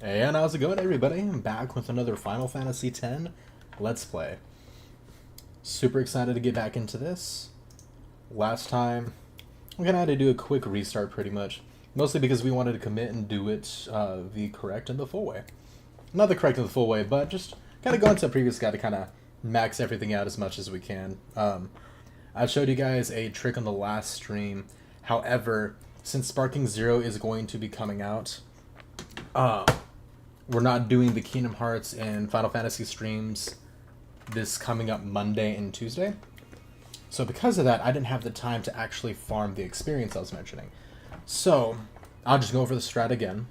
Hey, and how's it going, everybody? I'm back with another Final Fantasy X Let's Play. Super excited to get back into this. Last time, we kind of had to do a quick restart, pretty much. Mostly because we wanted to commit and do it the correct and the full way. Not the correct and the full way, but just kind of go into a previous guide to kind of max everything out as much as we can. I showed you guys a trick on the last stream. However, since Sparking Zero is going to be coming out, we're not doing the Kingdom Hearts and Final Fantasy streams this coming up Monday and Tuesday. So because of that, I didn't have the time to actually farm the experience I was mentioning. So I'll just go over the strat again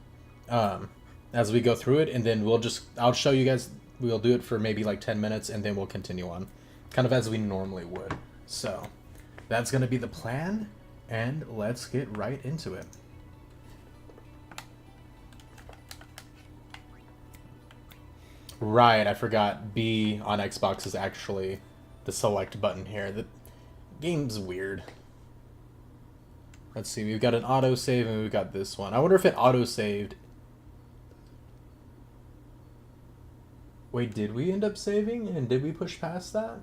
as we go through it, and then I'll show you guys. We'll do it for maybe like 10 minutes, and then we'll continue on, kind of as we normally would. So that's going to be the plan, and let's get right into it. Right, I forgot. B on Xbox is actually the select button here. The game's weird. Let's see, we've got an autosave and we've got this one. I wonder if it autosaved. Wait, did we end up saving? And did we push past that?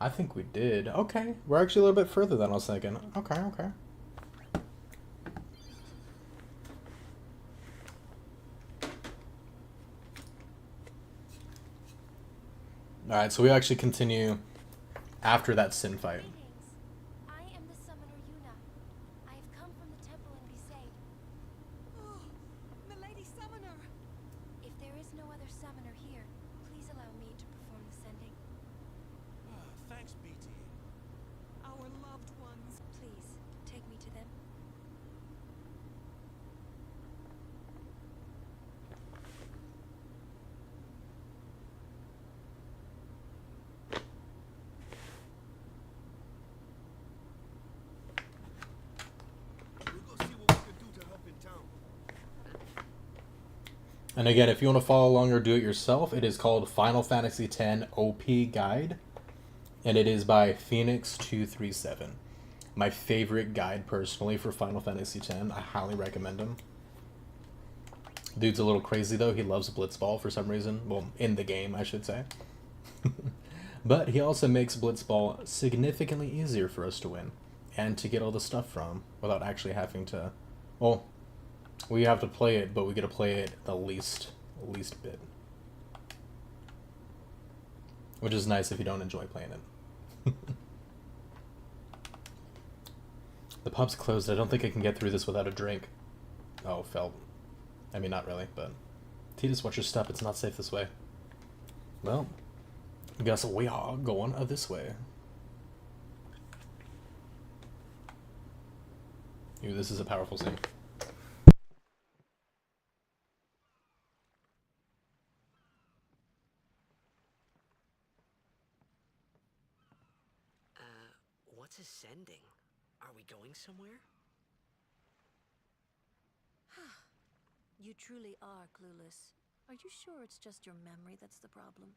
I think we did. Okay, we're actually a little bit further than I was thinking. Okay, okay. Alright, so we actually continue after that Sin fight. Greetings. I am the summoner Yuna. I have come from the temple in Besaid. Oh, Milady Summoner! If there is no other summoner here, please allow me to perform the sending. Thanks, BT. Our loved ones. Please, take me to them. We'll go see what we can do to help in town. And again, if you want to follow along or do it yourself, it is called Final Fantasy X OP Guide, and it is by Phoenix237. My favorite guide, personally, for Final Fantasy X. I highly recommend him. Dude's a little crazy, though. He loves Blitzball for some reason. Well, in the game, I should say. But he also makes Blitzball significantly easier for us to win and to get all the stuff from without actually having to... Well, we have to play it, but we get to play it the least bit. Which is nice if you don't enjoy playing it. The pub's closed. I don't think I can get through this without a drink. Oh, felt. I mean, not really, but... Titus, watch your step. It's not safe this way. Well, guess we are going this way. Ooh, this is a powerful scene. What's ascending? Are we going somewhere? You truly are clueless. Are you sure it's just your memory that's the problem?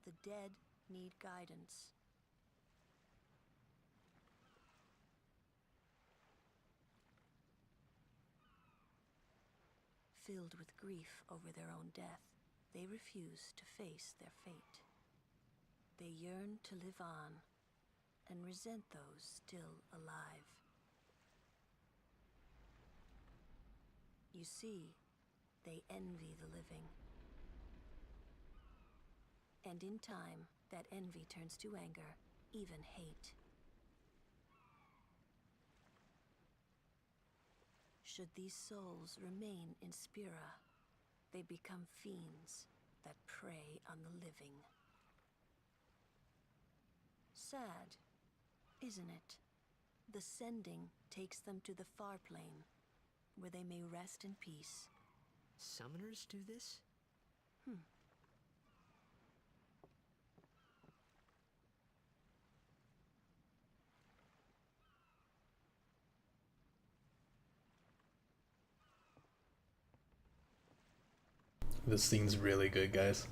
The dead need guidance. Filled with grief over their own death, they refuse to face their fate. They yearn to live on and resent those still alive. You see, they envy the living. And in time, that envy turns to anger, even hate. Should these souls remain in Spira, they become fiends that prey on the living. Sad, isn't it? The sending takes them to the far plane, where they may rest in peace. Summoners do this? This scene's really good, guys.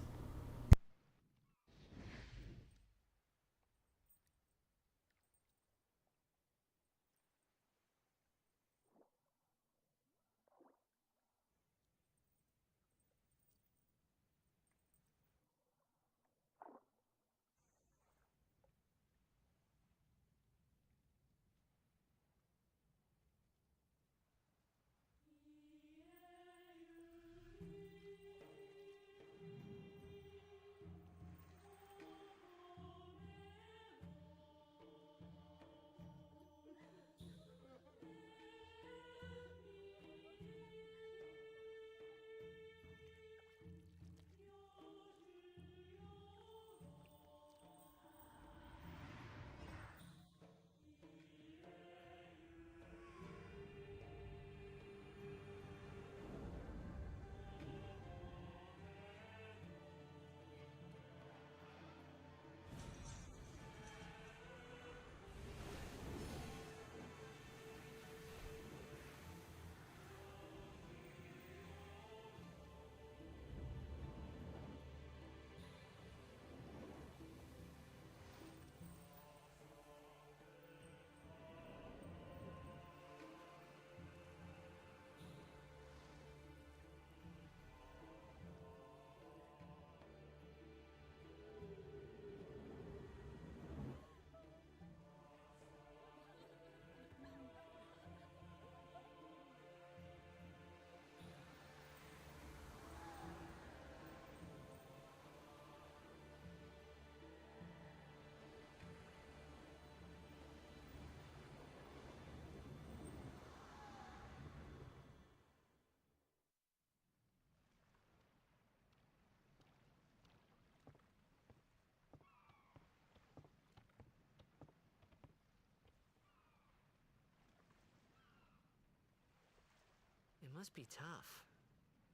It must be tough,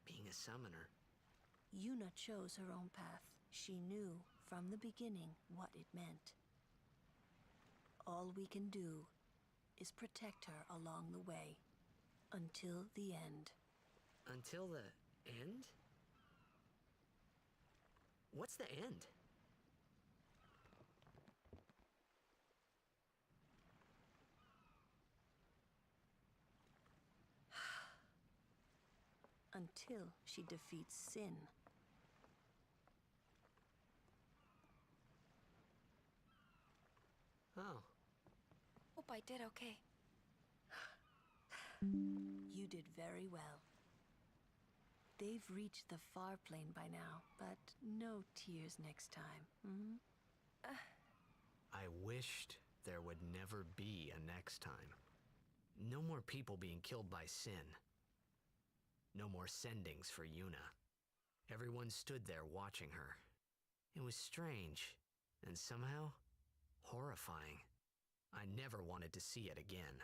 being a summoner. Yuna chose her own path. She knew from the beginning what it meant. All we can do is protect her along the way, until the end. Until the end? What's the end? Until she defeats Sin. Oh. Hope I did okay. You did very well. They've reached the far plane by now, but no tears next time. I wished there would never be a next time. No more people being killed by Sin. No more sendings for Yuna. Everyone stood there watching her. It was strange, and somehow horrifying. I never wanted to see it again.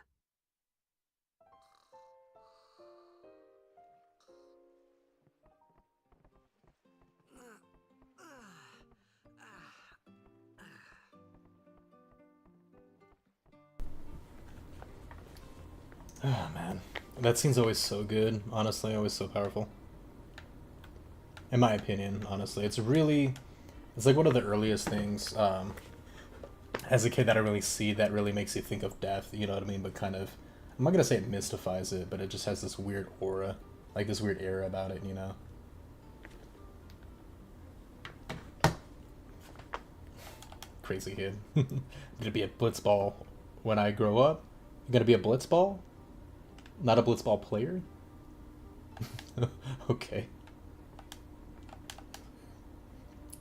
Oh man, that scene's always so good. Honestly, always so powerful. In my opinion, honestly, it's like one of the earliest things as a kid that I really see that really makes you think of death. You know what I mean? But kind of, I'm not gonna say it mystifies it, but it just has this weird aura, like this weird air about it. You know. Crazy kid. Gonna be a blitzball when I grow up. You gonna be a blitzball? Not a blitzball player? Okay.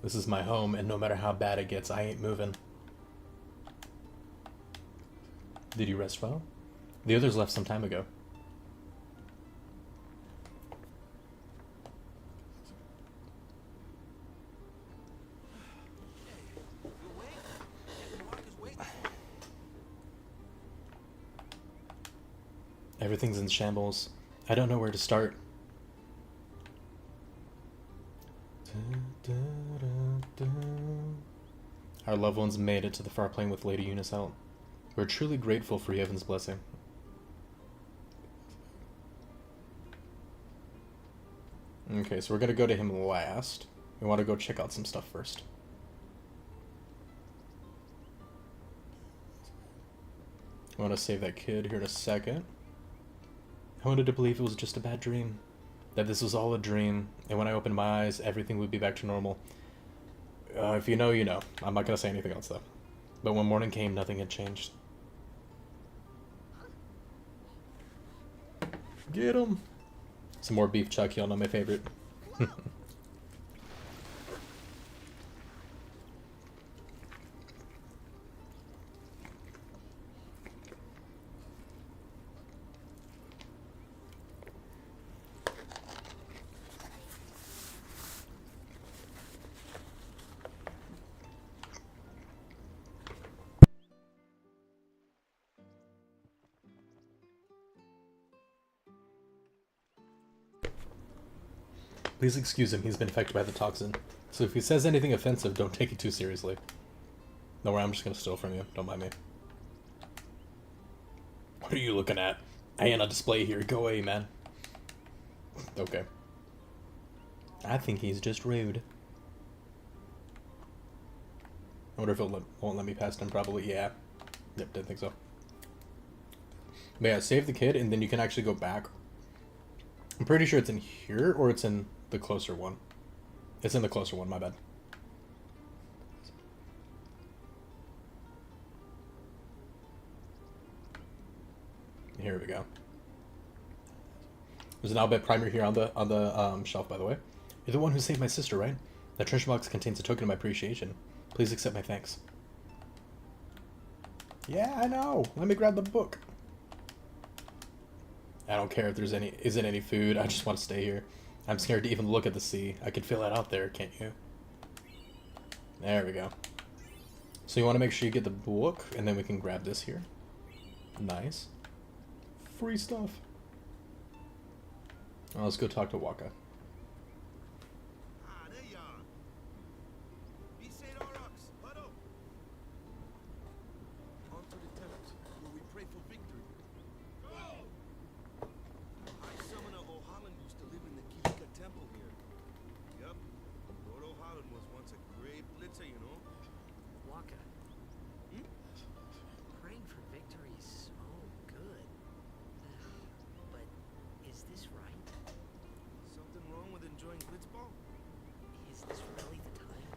This is my home, and no matter how bad it gets, I ain't moving. Did you rest well? The others left some time ago. Everything's in shambles. I don't know where to start. Our loved ones made it to the far plane with Lady Yuna's help. We're truly grateful for Yevon's blessing. Okay, so we're gonna go to him last. We want to go check out some stuff first. I want to save that kid here in a second. I wanted to believe it was just a bad dream. That this was all a dream, and when I opened my eyes, everything would be back to normal. If you know, you know. I'm not gonna say anything else, though. But when morning came, nothing had changed. Get him! Some more beef chuck, y'all know my favorite. Please excuse him, he's been affected by the toxin. So if he says anything offensive, don't take it too seriously. Don't worry, I'm just gonna steal from you. Don't mind me. What are you looking at? I ain't on display here. Go away, man. Okay. I think he's just rude. I wonder if it won't let me past him. Probably, yeah. Yep, didn't think so. But yeah, save the kid, and then you can actually go back. I'm pretty sure it's in here, or it's in the closer one. It's in the closer one, my bad. Here we go. There's an Albert primer here on the shelf, by the way. You're the one who saved my sister, right? That treasure box contains a token of my appreciation. Please accept my thanks. Yeah, I know. Let me grab the book. I don't care if there's isn't any food. I just want to stay here. I'm scared to even look at the sea. I can feel it out there, can't you? There we go. So you want to make sure you get the book, and then we can grab this here. Nice. Free stuff. Well, let's go talk to Waka. Ah, there you are. Be Saint Aurochs, huddle. On to the tent, where we pray for victory. Go! High Summoner O'Halloran used to live in the Kilika Temple here. Yup. Lord O'Halloran was once a great blitzer, you know. Waka. Praying for victory is so good. But is this right? Something wrong with enjoying blitzball? Is this really the time?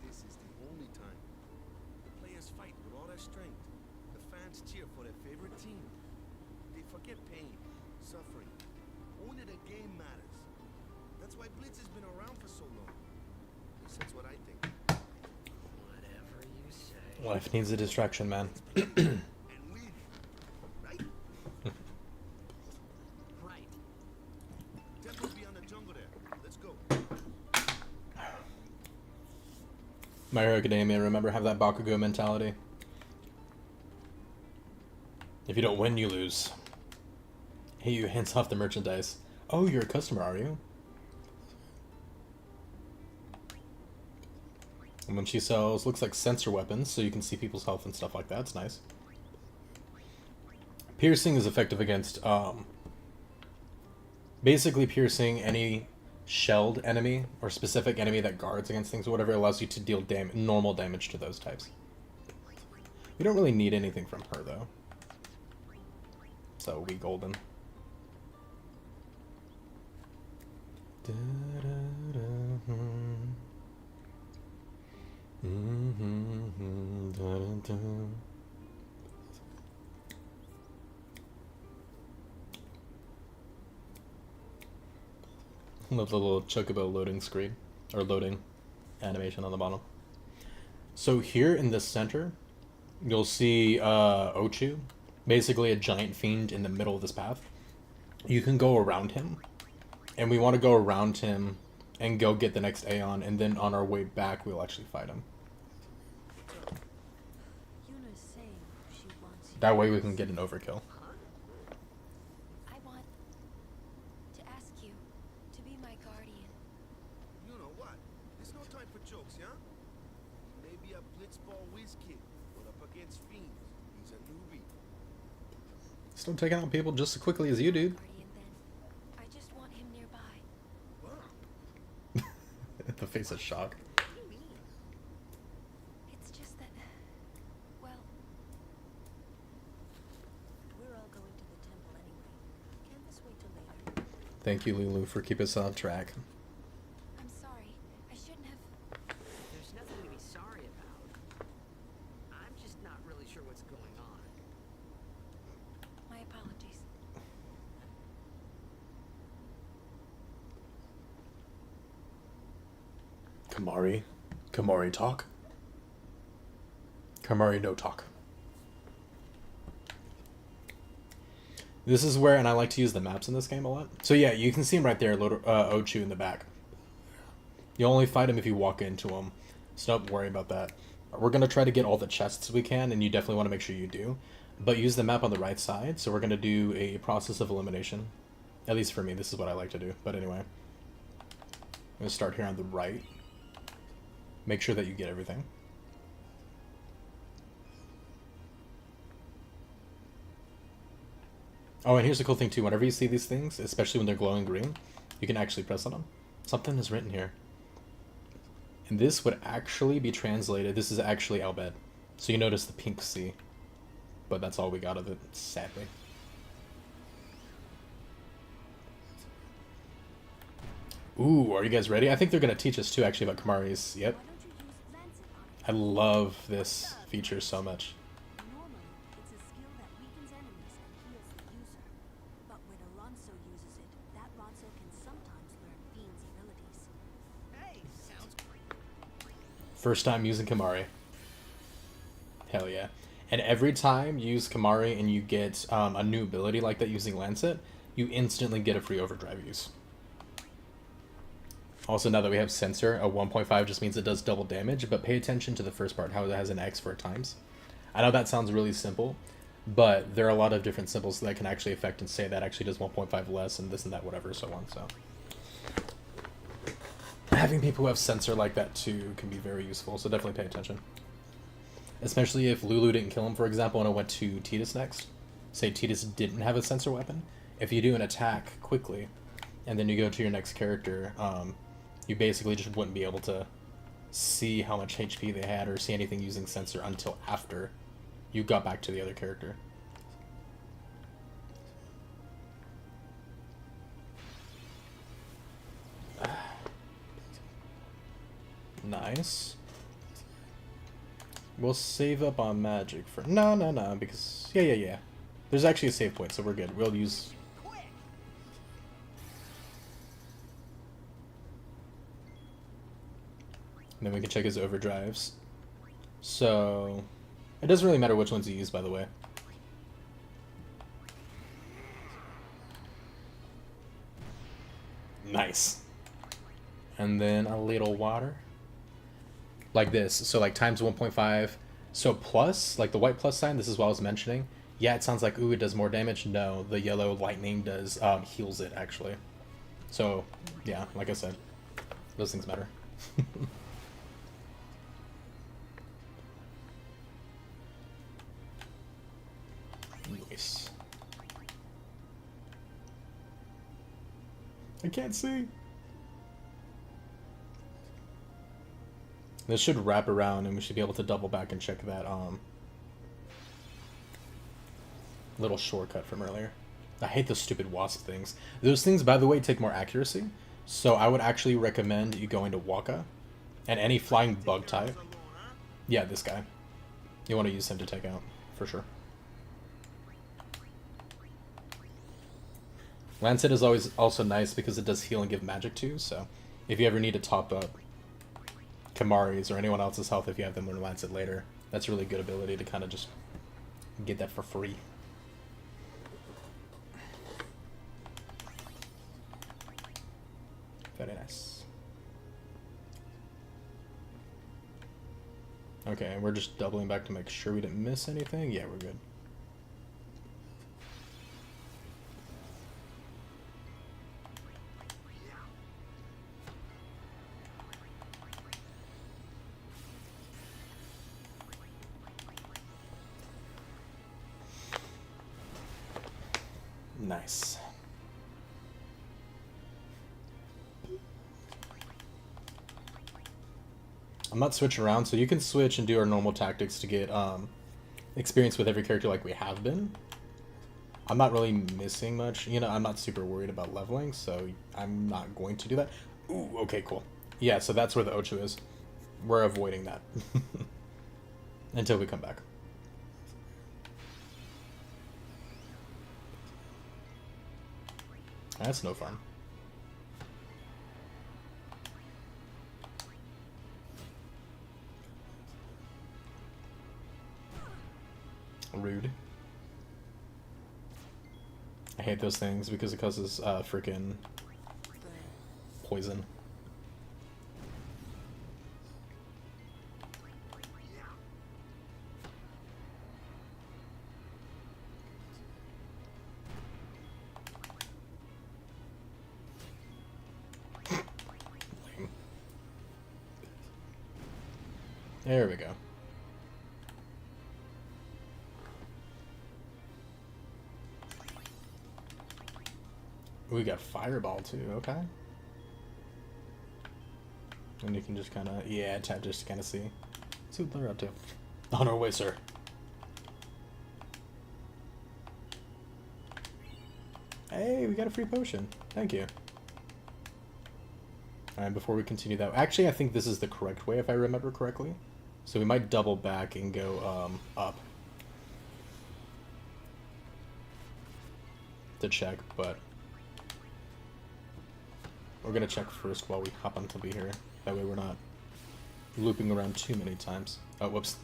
This is the only time. The players fight with all their strength. The fans cheer for their favorite team. They forget pain, suffering. Only the game matters. That's why Blitz has been around for so long. At least that's what I think. Whatever you say. Life needs a distraction, man. And win. Right? Right. Temple's beyond the jungle there. Let's go. My Hero Academia, remember, have that Bakugo mentality. If you don't win, you lose. Hey, you, hands off the merchandise. Oh, you're a customer, are you? And when she sells, looks like sensor weapons, so you can see people's health and stuff like that. It's nice. Piercing is effective against, basically piercing any shelled enemy or specific enemy that guards against things or whatever. Allows you to deal normal damage to those types. We don't really need anything from her, though. So, we golden. Love the little Chocobo loading screen, or loading animation on the bottom. So here in the center, you'll see Ochu, basically a giant fiend in the middle of this path. You can go around him, and we want to go around him and go get the next Aeon, and then on our way back, we'll actually fight him. Yuna's saying she wants you. That way we can get an overkill. I want to ask you to be my guardian. You know what? There's no time for jokes, yeah? Maybe a blitzball whiz kid, but up against fiends. He's a newbie. Still taking out people just as quickly as you, dude. Guardian, then. I just want him nearby. What? The face of shock. What do you mean? It's just that, well, We're all going to the temple anyway. Can this wait till later? Thank you, Lulu, for keeping us on track. I'm sorry. I shouldn't have. There's nothing to be sorry about. I'm just not really sure what's going on. My apologies. Kamari. Kamari talk. Kamari no talk. This is where, and I like to use the maps in this game a lot. So yeah, you can see him right there, Ochu in the back. You only fight him if you walk into him, so don't worry about that. We're going to try to get all the chests we can, and you definitely want to make sure you do. But use the map on the right side, so we're going to do a process of elimination. At least for me, this is what I like to do. But anyway, I'm going to start here on the right. Make sure that you get everything. Oh, and here's the cool thing too. Whenever you see these things, especially when they're glowing green, you can actually press on them. Something is written here. And this would actually be translated. This is actually Albed. So you notice the pink C. But that's all we got of it, sadly. Ooh, are you guys ready? I think they're going to teach us too, actually, about Kamari's. Yep. Why don't you use Lancet on it? I love this feature so much. Normally, it's a skill that weakens enemies and heals the user. But when Alonso uses it, that Ronso can sometimes learn Fiend's abilities. Hey, sounds great. First time using Kamari. Hell yeah. And every time you use Kamari and you get a new ability like that using Lancet, you instantly get a free overdrive use. Also, now that we have Sensor, a 1.5 just means it does double damage, but pay attention to the first part, how it has an X for times. I know that sounds really simple, but there are a lot of different symbols that can actually affect and say that actually does 1.5 less and this and that, whatever, so on. So having people who have sensor like that too can be very useful, so definitely pay attention. Especially if Lulu didn't kill him, for example, and it went to Tidus next. Say Tidus didn't have a sensor weapon. If you do an attack quickly, and then you go to your next character, you basically just wouldn't be able to see how much HP they had or see anything using sensor until after you got back to the other character. Nice. We'll save up on magic for... No, because... Yeah. There's actually a save point, so we're good. We'll use... And then we can check his overdrives. So... It doesn't really matter which ones you use, by the way. Nice. And then a little water. Like this. So like times 1.5. So plus, like the white plus sign, this is what I was mentioning. Yeah, it sounds like, ooh, it does more damage. No, the yellow lightning does, heals it, actually. So, yeah, like I said, those things matter. Nice. I can't see. This should wrap around and we should be able to double back and check that little shortcut from earlier. I hate those stupid wasp things. Those things, by the way, take more accuracy. So I would actually recommend you going to Waka and any flying bug type. Yeah, this guy. You want to use him to take out, for sure. Lancet is always also nice because it does heal and give magic too, so if you ever need to top up Kamari's or anyone else's health if you have them learn Lancet later, that's a really good ability to kind of just get that for free. Very nice. Okay, we're just doubling back to make sure we didn't miss anything. Yeah, we're good. Nice. I'm not switching around, so you can switch and do our normal tactics to get experience with every character like we have been. I'm not really missing much. You know, I'm not super worried about leveling, so I'm not going to do that. Ooh, okay, cool. Yeah, so that's where the Ocho is. We're avoiding that. Until we come back. That's no fun. Rude. I hate those things because it causes freaking poison. There we go. We got Fireball too, okay. And you can just kind of, yeah, tap just to kind of see what they're up to. On our way, sir. Hey, we got a free potion. Thank you. Alright, before we continue that, actually I think this is the correct way if I remember correctly. So we might double back and go up to check, but we're gonna check first while we hop on to be here. That way we're not looping around too many times. Oh, whoops.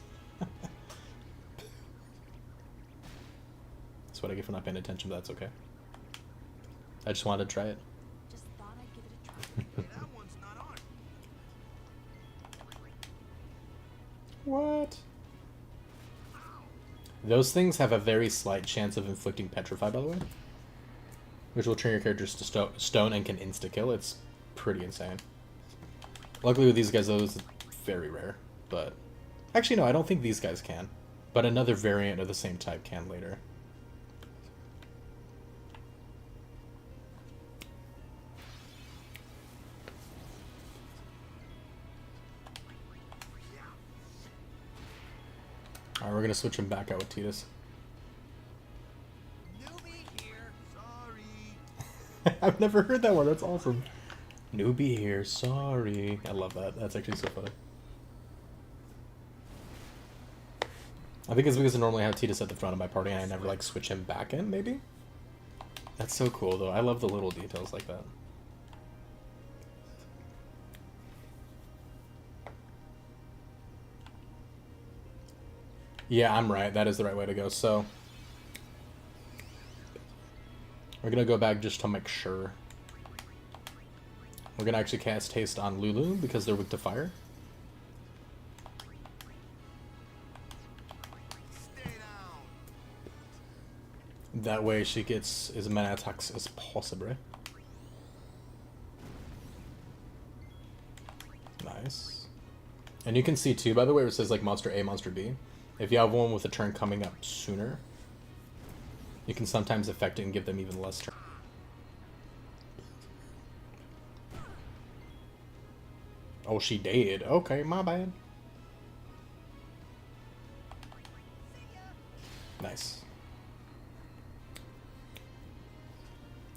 That's what I get for not paying attention, but that's okay. I just wanted to try it. Just thought I'd give it a try. Hey, that one's not on. What? Those things have a very slight chance of inflicting Petrify, by the way. Which will turn your characters to stone and can insta-kill. It's pretty insane. Luckily with these guys, though, it's very rare. But actually, no, I don't think these guys can. But another variant of the same type can later. Alright, we're gonna switch him back out with Tidus. Newbie here. Sorry. I've never heard that one. That's awesome. Newbie here. Sorry. I love that. That's actually so funny. I think it's because I normally have Tidus at the front of my party and I never like switch him back in, maybe? That's so cool though. I love the little details like that. Yeah, I'm right. That is the right way to go. So we're gonna go back just to make sure. We're gonna actually cast Haste on Lulu because they're weak to fire. Stay down. That way she gets as many attacks as possible. Nice. And you can see too, by the way, where it says like Monster A, Monster B. If you have one with a turn coming up sooner, you can sometimes affect it and give them even less turn. Oh, she did. Okay, my bad. Nice.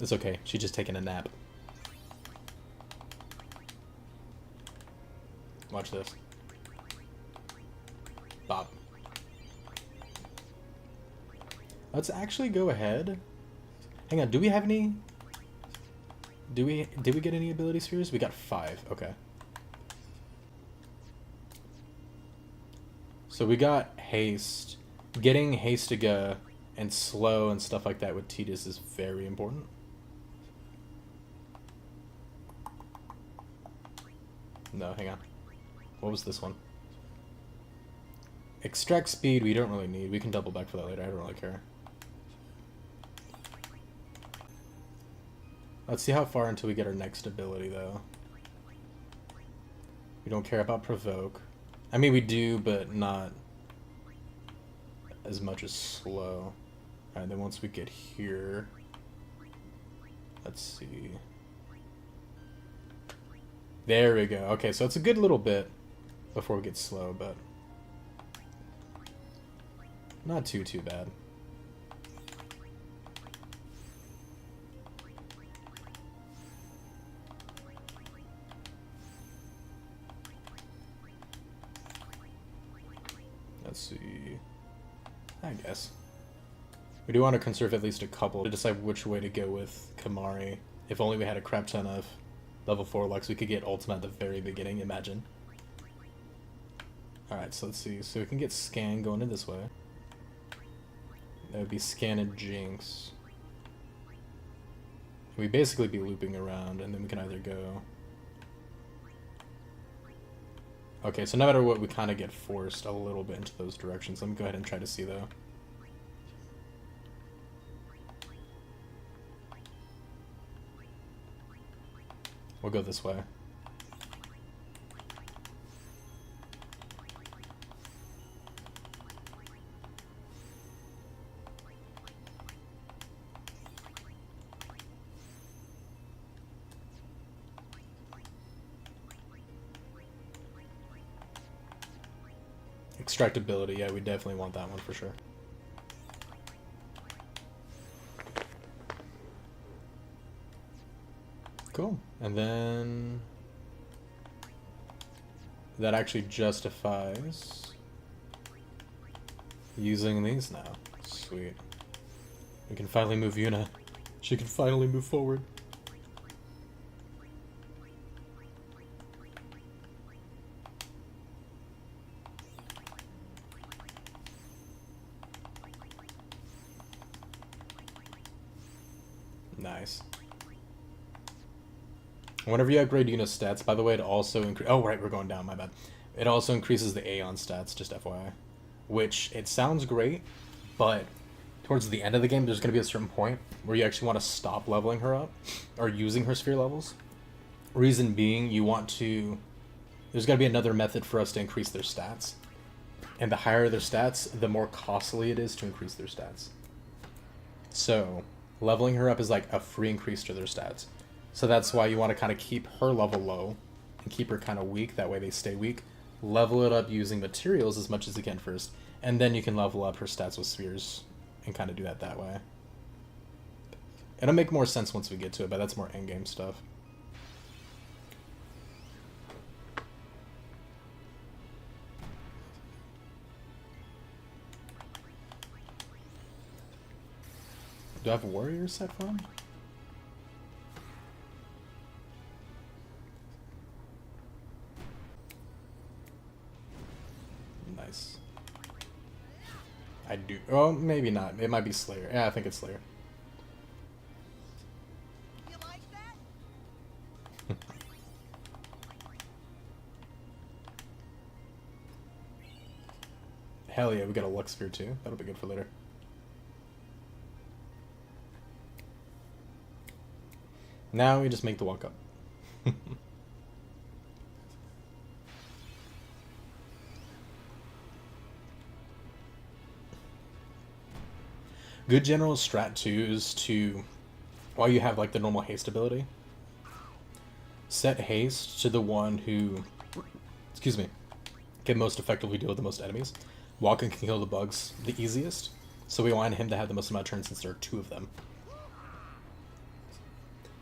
It's okay. She's just taking a nap. Watch this. Bob. Let's actually go ahead. Hang on, do we have any? Did we get any ability spheres? We got 5. Okay. So we got haste. Getting Hastiga and slow and stuff like that with Tidus is very important. No, hang on. What was this one? Extract speed we don't really need. We can double back for that later. I don't really care. Let's see how far until we get our next ability, though. We don't care about provoke. I mean, we do, but not as much as slow. Alright, then once we get here... Let's see... There we go. Okay, so it's a good little bit before we get slow, but... not too bad. Let's see. I guess. We do want to conserve at least a couple to decide which way to go with Kimahri. If only we had a crap ton of level 4 Lux, we could get Ultima at the very beginning, imagine. Alright, so let's see. So we can get Scan going in this way. That would be Scan and Jinx. We'd basically be looping around, and then we can either go... Okay, so no matter what, we kind of get forced a little bit into those directions. Let me go ahead and try to see, though. We'll go this way. Extractability, yeah, we definitely want that one for sure. Cool. And then that actually justifies using these now. Sweet. We can finally move Yuna. She can finally move forward. Nice. Whenever you upgrade Yuna's stats, by the way, it also increases... Oh, right, we're going down, my bad. It also increases the Aeon stats, just FYI. Which, it sounds great, But towards the end of the game, there's going to be a certain point where you actually want to stop leveling her up or using her sphere levels. Reason being, you want to... There's got to be another method for us to increase their stats. And the higher their stats, the more costly it is to increase their stats. So, leveling her up is like a free increase to their stats. So that's why you want to kind of keep her level low and keep her kind of weak. That way they stay weak. Level it up using materials as much as you can first. And then you can level up her stats with spheres and kind of do that way. It'll make more sense once we get to it, but that's more endgame stuff. Do I have warriors set for him? Nice. I do. Oh, maybe not. It might be Slayer. Yeah, I think it's Slayer. You like that? Hell yeah, we got a Lux Sphere too. That'll be good for later. Now we just make the walk up. Good general strat too is to, while you have like the normal haste ability, set haste to the one who, excuse me, can most effectively deal with the most enemies. Walking can kill the bugs the easiest, so we want him to have the most amount of turns since there are 2 of them.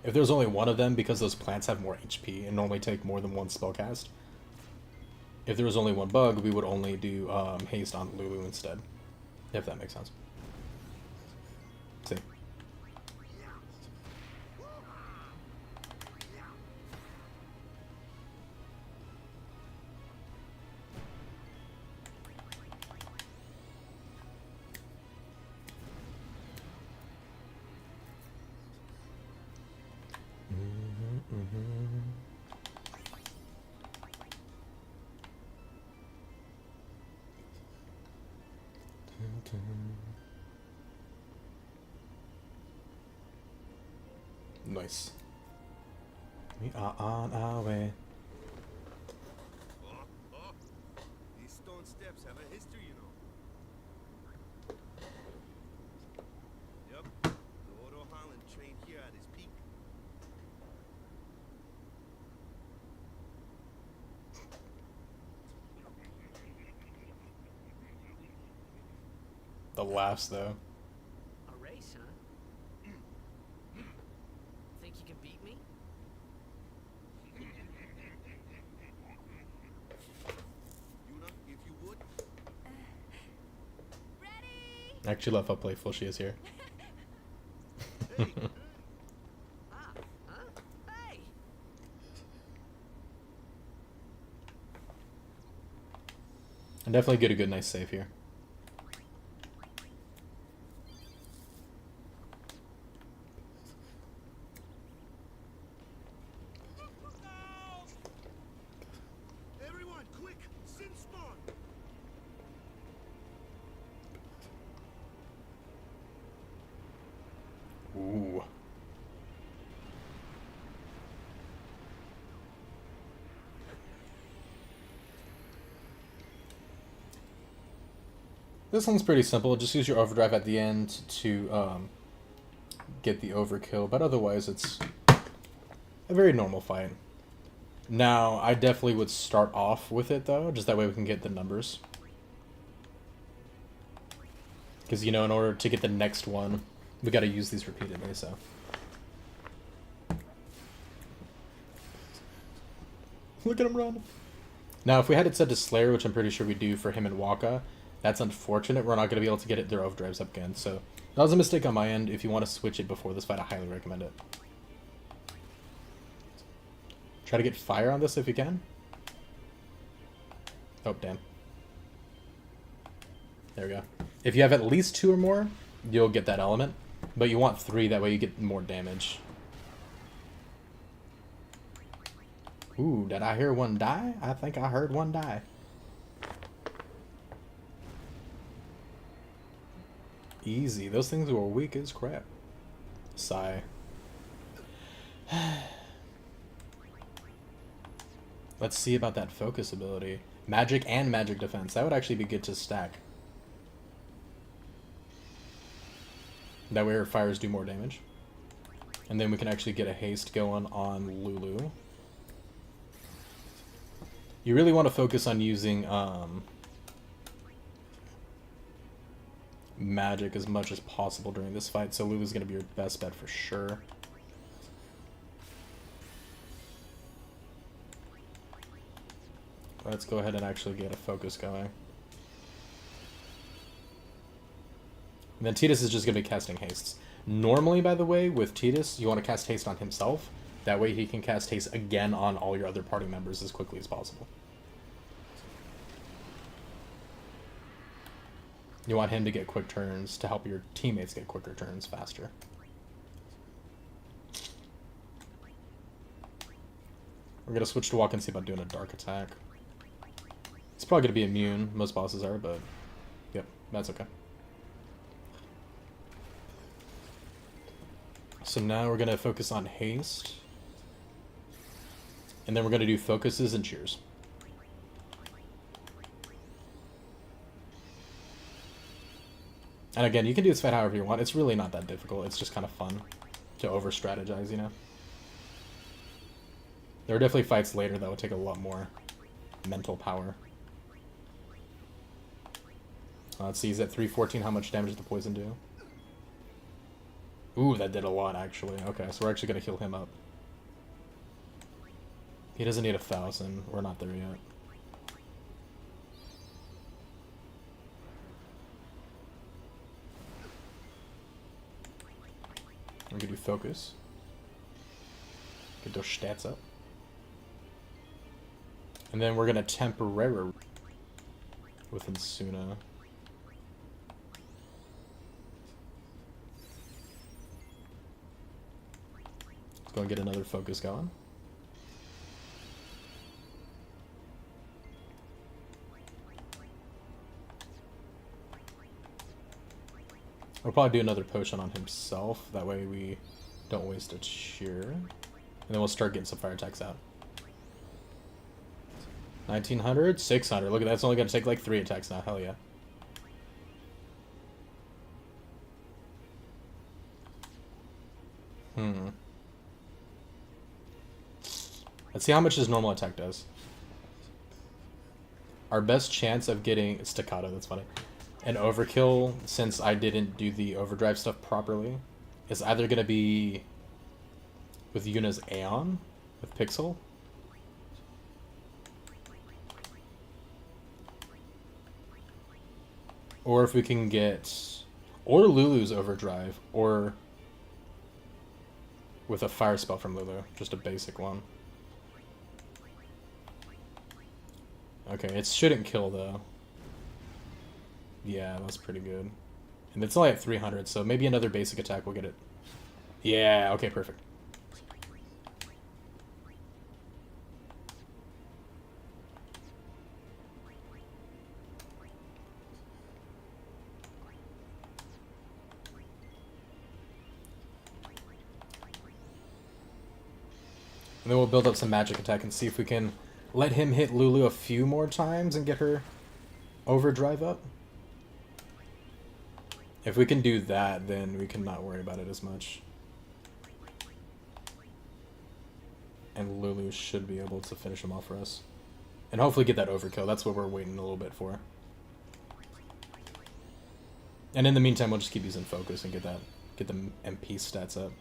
If there's only 1 of them, because those plants have more HP and normally take more than 1 spell cast, if there was only 1 bug, we would only do haste on Lulu instead, if that makes sense. See? Nice. We are on our way. These stone steps have a history, you know. Yep, Lord O'Holland trained here at his peak. The laughs, though. A race, huh? Think you can beat me? Yuna, if you would. Ready? I actually love how playful she is here. Hey, Ah, huh? Hey! And definitely get a good, nice save here. everyone, quick! Sin spawn! Ooh. This one's pretty simple. Just use your overdrive at the end to get the overkill, but otherwise it's a very normal fight. Now, I definitely would start off with it though, just that way we can get the numbers. Because, you know, in order to get the next one, we gotta use these repeatedly, so. Look at him run! Now, if we had it set to Slayer, which I'm pretty sure we do for him and Waka, that's unfortunate. We're not going to be able to get their overdrives up again. So that was a mistake on my end. If you want to switch it before this fight, I highly recommend it. Try to get fire on this if you can. Oh, damn. There we go. If you have at least 2 or more, you'll get that element. But you want 3, that way you get more damage. Ooh, did I hear one die? I think I heard one die. Easy. Those things were weak as crap. Sigh. Let's see about that focus ability. Magic and magic defense. That would actually be good to stack. That way our fires do more damage. And then we can actually get a haste going on Lulu. You really want to focus on using magic as much as possible during this fight, so Lulu's going to be your best bet for sure. Let's go ahead and actually get a focus going. And then Tidus is just going to be casting hastes. Normally, by the way, with Tidus, you want to cast haste on himself. That way he can cast haste again on all your other party members as quickly as possible. You want him to get quick turns to help your teammates get quicker turns faster. We're going to switch to walk and see about doing a dark attack. It's probably going to be immune. Most bosses are, but yep, that's okay. So now we're going to focus on haste. And then we're going to do focuses and cheers. And again, you can do this fight however you want. It's really not that difficult. It's just kind of fun to over-strategize, you know? There are definitely fights later that would take a lot more mental power. Let's see, he's at 314. How much damage did the poison do? Ooh, that did a lot, actually. Okay, so we're actually going to heal him up. He doesn't need 1,000. We're not there yet. We're going to do focus. Get those stats up. And then we're going to temporary with Insuna. Let's go and get another focus going. We'll probably do another potion on himself. That way we don't waste a cheer. And then we'll start getting some fire attacks out. 1900, 600. Look at that. It's only going to take like 3 attacks now. Hell yeah. Let's see how much his normal attack does. Our best chance of getting staccato, that's funny, an overkill, since I didn't do the overdrive stuff properly, is either going to be with Yuna's Aeon, with Pixel, or if we can get, or Lulu's overdrive, or with a fire spell from Lulu, just a basic one. Okay, it shouldn't kill though. Yeah, that's pretty good. And it's only at 300, so maybe another basic attack will get it. Yeah, okay, perfect. And then we'll build up some magic attack and see if we can let him hit Lulu a few more times and get her overdrive up. If we can do that, then we can not worry about it as much. And Lulu should be able to finish him off for us. And hopefully get that overkill. That's what we're waiting a little bit for. And in the meantime, we'll just keep using focus and get the MP stats up.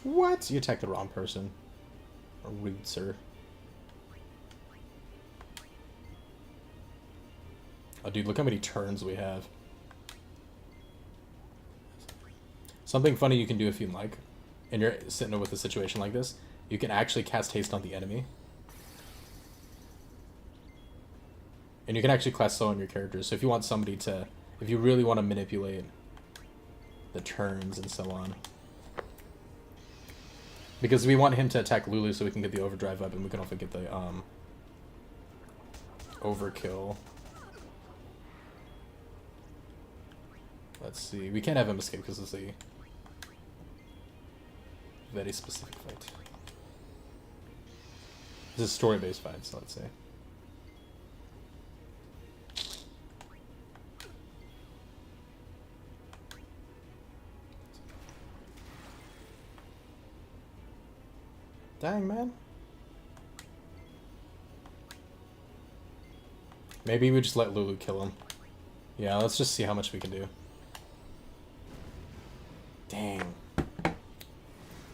What? You attacked the wrong person. Rude, sir. Oh, dude, look how many turns we have. Something funny you can do if you like, and you're sitting with a situation like this, you can actually cast haste on the enemy. And you can actually class slow on your characters. So if you want somebody to, if you really want to manipulate the turns and so on. Because we want him to attack Lulu so we can get the overdrive up, and we can also get the overkill. Let's see. We can't have him escape because it's a very specific fight. This is a story-based fight, so let's say. Dang, man. Maybe we just let Lulu kill him. Yeah, let's just see how much we can do. Dang.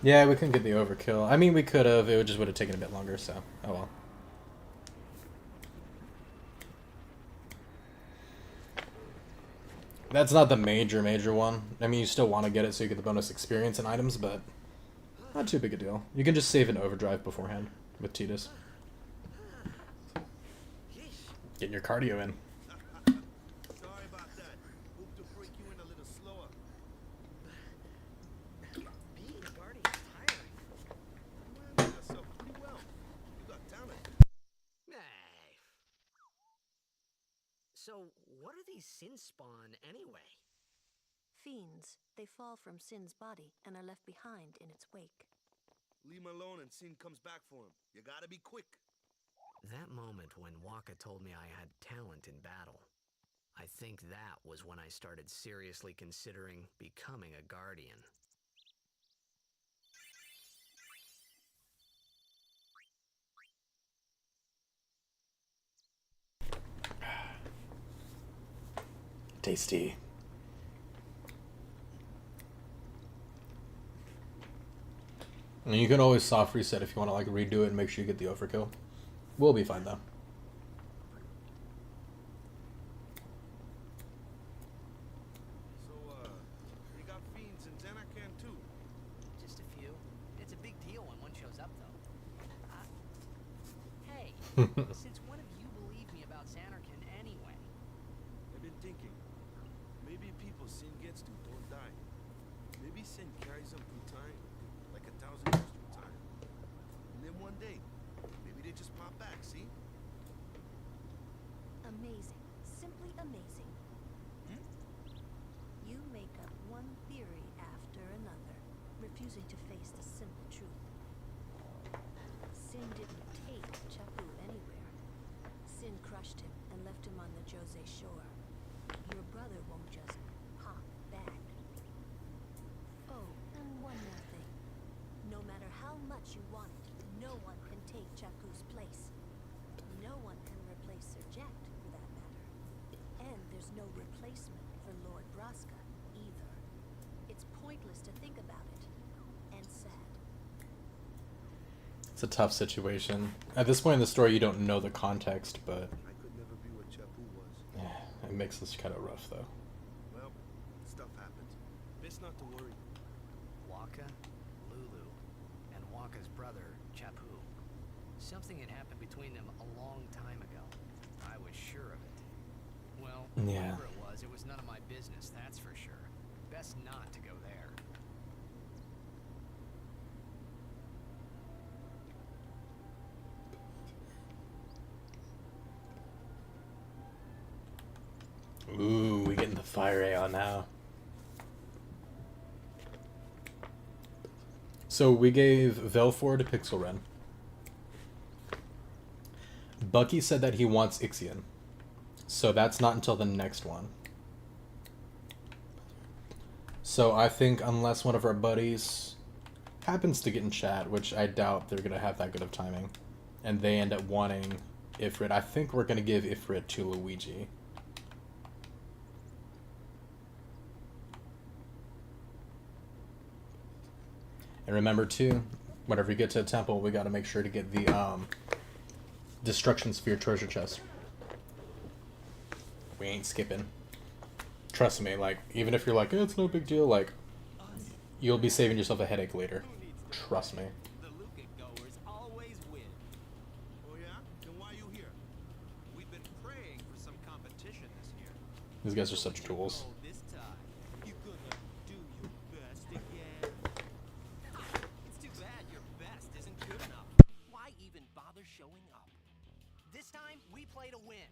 Yeah, we couldn't get the overkill. I mean, we could have. It just would have taken a bit longer, so oh well. That's not the major one. I mean, you still want to get it so you get the bonus experience and items, but not too big a deal. You can just save an overdrive beforehand with Tidus. Getting your cardio in. Sorry about that. Hope to break you in a little slower. Being a guardian is tiring. You handle yourself pretty well. You got talent. Hey. So, what are these sin spawn anyway? Fiends, they fall from Sin's body and are left behind in its wake. Leave him alone and Sin comes back for him. You gotta be quick. That moment when Wakka told me I had talent in battle, I think that was when I started seriously considering becoming a guardian. Tasty. And you can always soft reset if you want to like redo it and make sure you get the overkill. We'll be fine though. So, you got fiends in Xanarkand too? Just a few. It's a big deal when one shows up, though. Hey, since when have you believed me about Xanarkand anyway? I've been thinking. Maybe people Sin gets to don't die. Maybe Sin carries them through time, like 1,000 years through time. And then one day, maybe they just pop back, see? Amazing. Simply amazing. You make up one theory after another, refusing to face the simple truth. Sin didn't take Chapu anywhere. Sin crushed him and left him on the Jose shore. Your brother won't just pop back. Oh, and one more thing. No matter how much you want it, no one can take Chapu's place. No one can replace Sir Jack, for that matter. And there's no replacement for Lord Braska, either. It's pointless to think about it. And sad. It's a tough situation. At this point in the story, you don't know the context, but I could never be what Chapu was. it makes this kind of rough though. Well, stuff happens. Best not to worry. Wakka, Lulu, and Wakka's brother, Chapu. Something had happened between them a long time ago. I was sure of it. Well, Yeah. whatever it was none of my business, that's for sure. Best not to go there. Ooh, we getting the fire Aeon now. So we gave Velfor to Pixelren. Bucky said that he wants Ixion. So that's not until the next one. So I think unless one of our buddies happens to get in chat, which I doubt they're going to have that good of timing, and they end up wanting Ifrit, I think we're going to give Ifrit to Luigi. And remember too, whenever you get to a temple, we got to make sure to get the Destruction Sphere treasure chest. We ain't skipping. Trust me, like, even if you're like, it's no big deal, like, you'll be saving yourself a headache later. Trust me. The Luca goers always win. Oh yeah? Then why you here? We've been praying for some competition this year. These guys are such tools. Oh, this time, you gonna do your best again. It's too bad your showing up. This time, we play to win.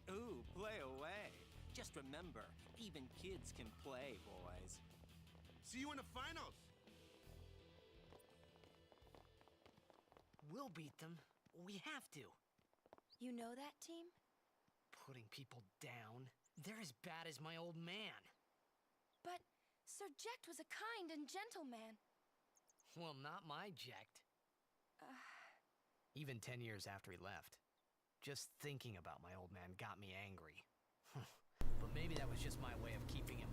Ooh, play away. Just remember, even kids can play, boys. See you in the finals. We'll beat them. We have to. You know that team? Putting people down. They're as bad as my old man. But Sir Jecht was a kind and gentle man. Well, not my Jecht. Even 10 years after he left. Just thinking about my old man got me angry. But maybe that was just my way of keeping him...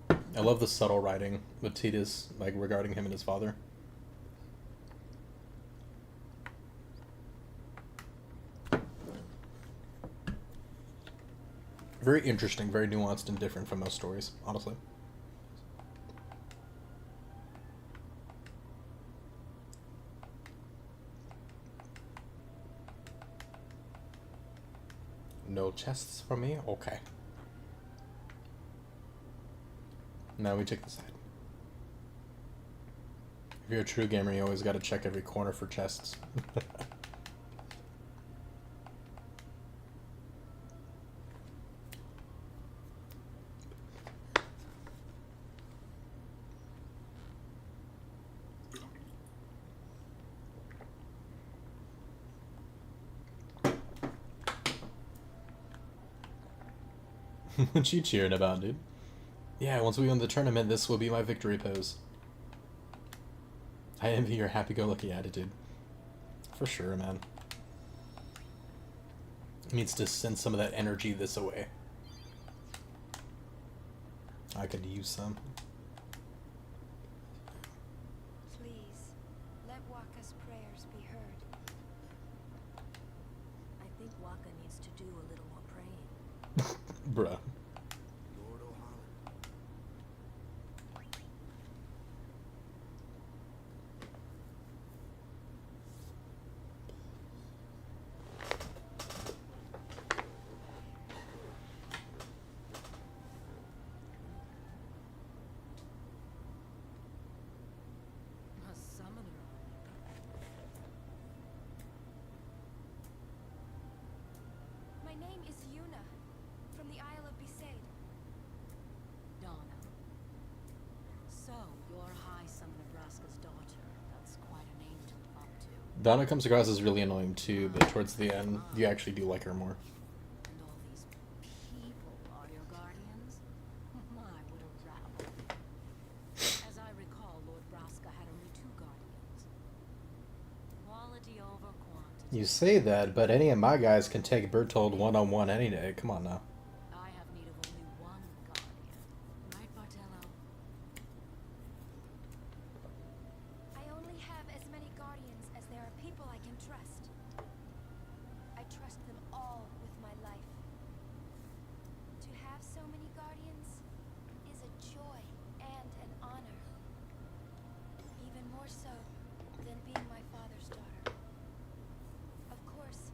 Nah. I love the subtle writing with Tidus, like regarding him and his father. Very interesting, very nuanced and different from most stories, honestly. No chests for me? Okay. Now we take the side. If you're a true gamer, you always gotta check every corner for chests. What you cheering about, dude? Yeah, once we win the tournament, this will be my victory pose. I envy your happy-go-lucky attitude. For sure, man. It needs to send some of that energy this away. I could use some. Please, let Waka's prayers be heard. I think Waka needs to do a little more praying. Bruh. Lord O'Holland. A summoner. My name is Yuna, from the Isle of Besaid. Donna. So, you're High Summoner Braska's daughter. That's quite a name to live up to. Donna comes across as really annoying too, but towards the end, you actually do like her more. And all these people are your guardians? My, what a rabble. As I recall, Lord Braska had only 2 guardians. Quality over quantity. You say that, but any of my guys can take Bertold one-on-one any day. Come on now. I have need of only 1 guardian. Right, Bartello? I only have as many guardians as there are people I can trust. I trust them all with my life. To have so many guardians is a joy and an honor. Even more so than being my father's daughter. Of course,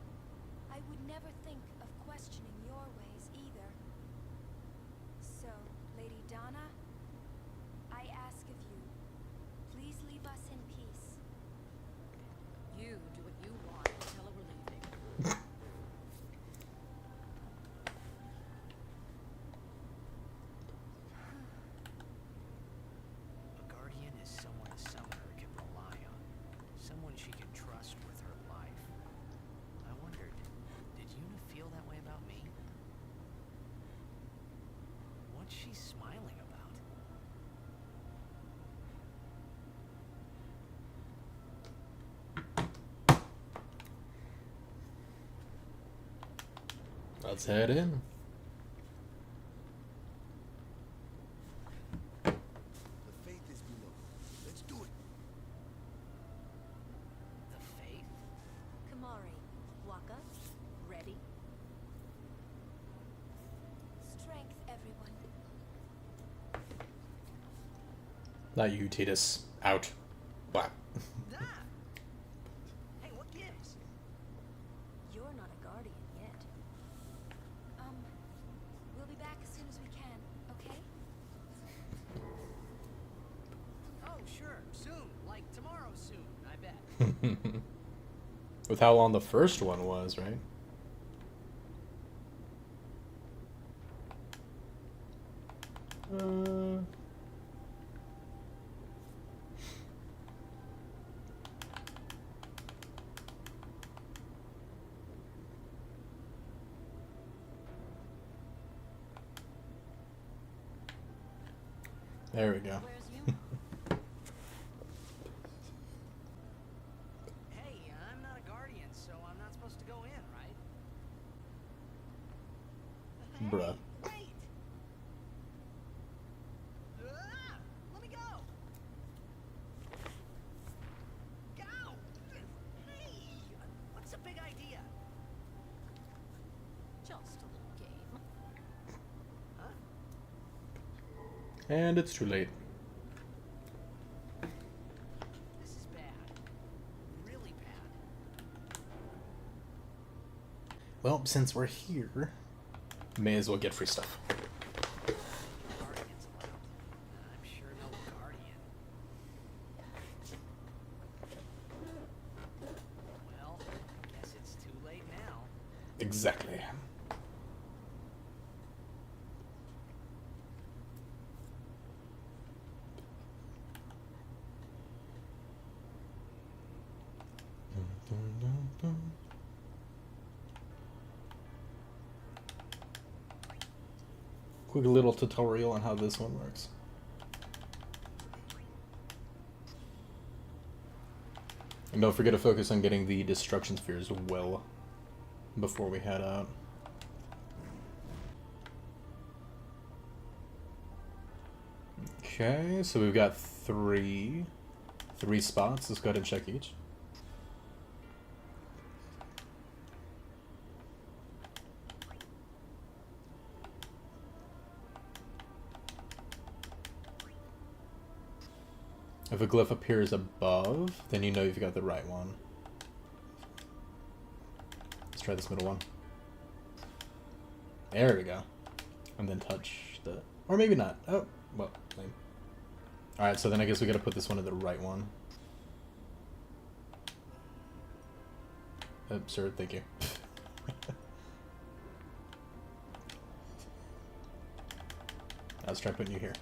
I would never think of questioning your ways either. So, Lady Donna, I ask of you, please leave us in peace. You do what you want until we're leaving. A guardian is someone a summoner can rely on. Someone she can trust with her life. I wondered, did Yuna feel that way about me? What's she smiling about? Let's head in. The faith is below. Let's do it. The faith? Kamari, Waka, ready? Strength, everyone. Not you, Tidus. Out. Wow. Ah! Hey, what gives? You're not a guardian yet. We'll be back as soon as we can, okay? like tomorrow soon, I bet. With how long the first one was, right? There we go. Where's you? Hey, I'm not a guardian, so I'm not supposed to go in, right? Bruh. Wait! Let me go! Go! Hey! What's the big idea? Just a little game. Huh? And it's too late. This is bad. Really bad. Well, since we're here, may as well get free stuff. Guardians allowed. I'm sure no guardian. Well, I guess it's too late now. Exactly. Quick little tutorial on how this one works. And don't forget to focus on getting the destruction spheres well before we head out. Okay, so we've got three spots. Let's go ahead and check each. If a glyph appears above, then you know you've got the right one. Let's try this middle one. There we go. And then touch the... Or maybe not. Oh, well, lame. Alright, so then I guess we gotta put this one in the right one. Absurd, thank you. Let's try putting you here.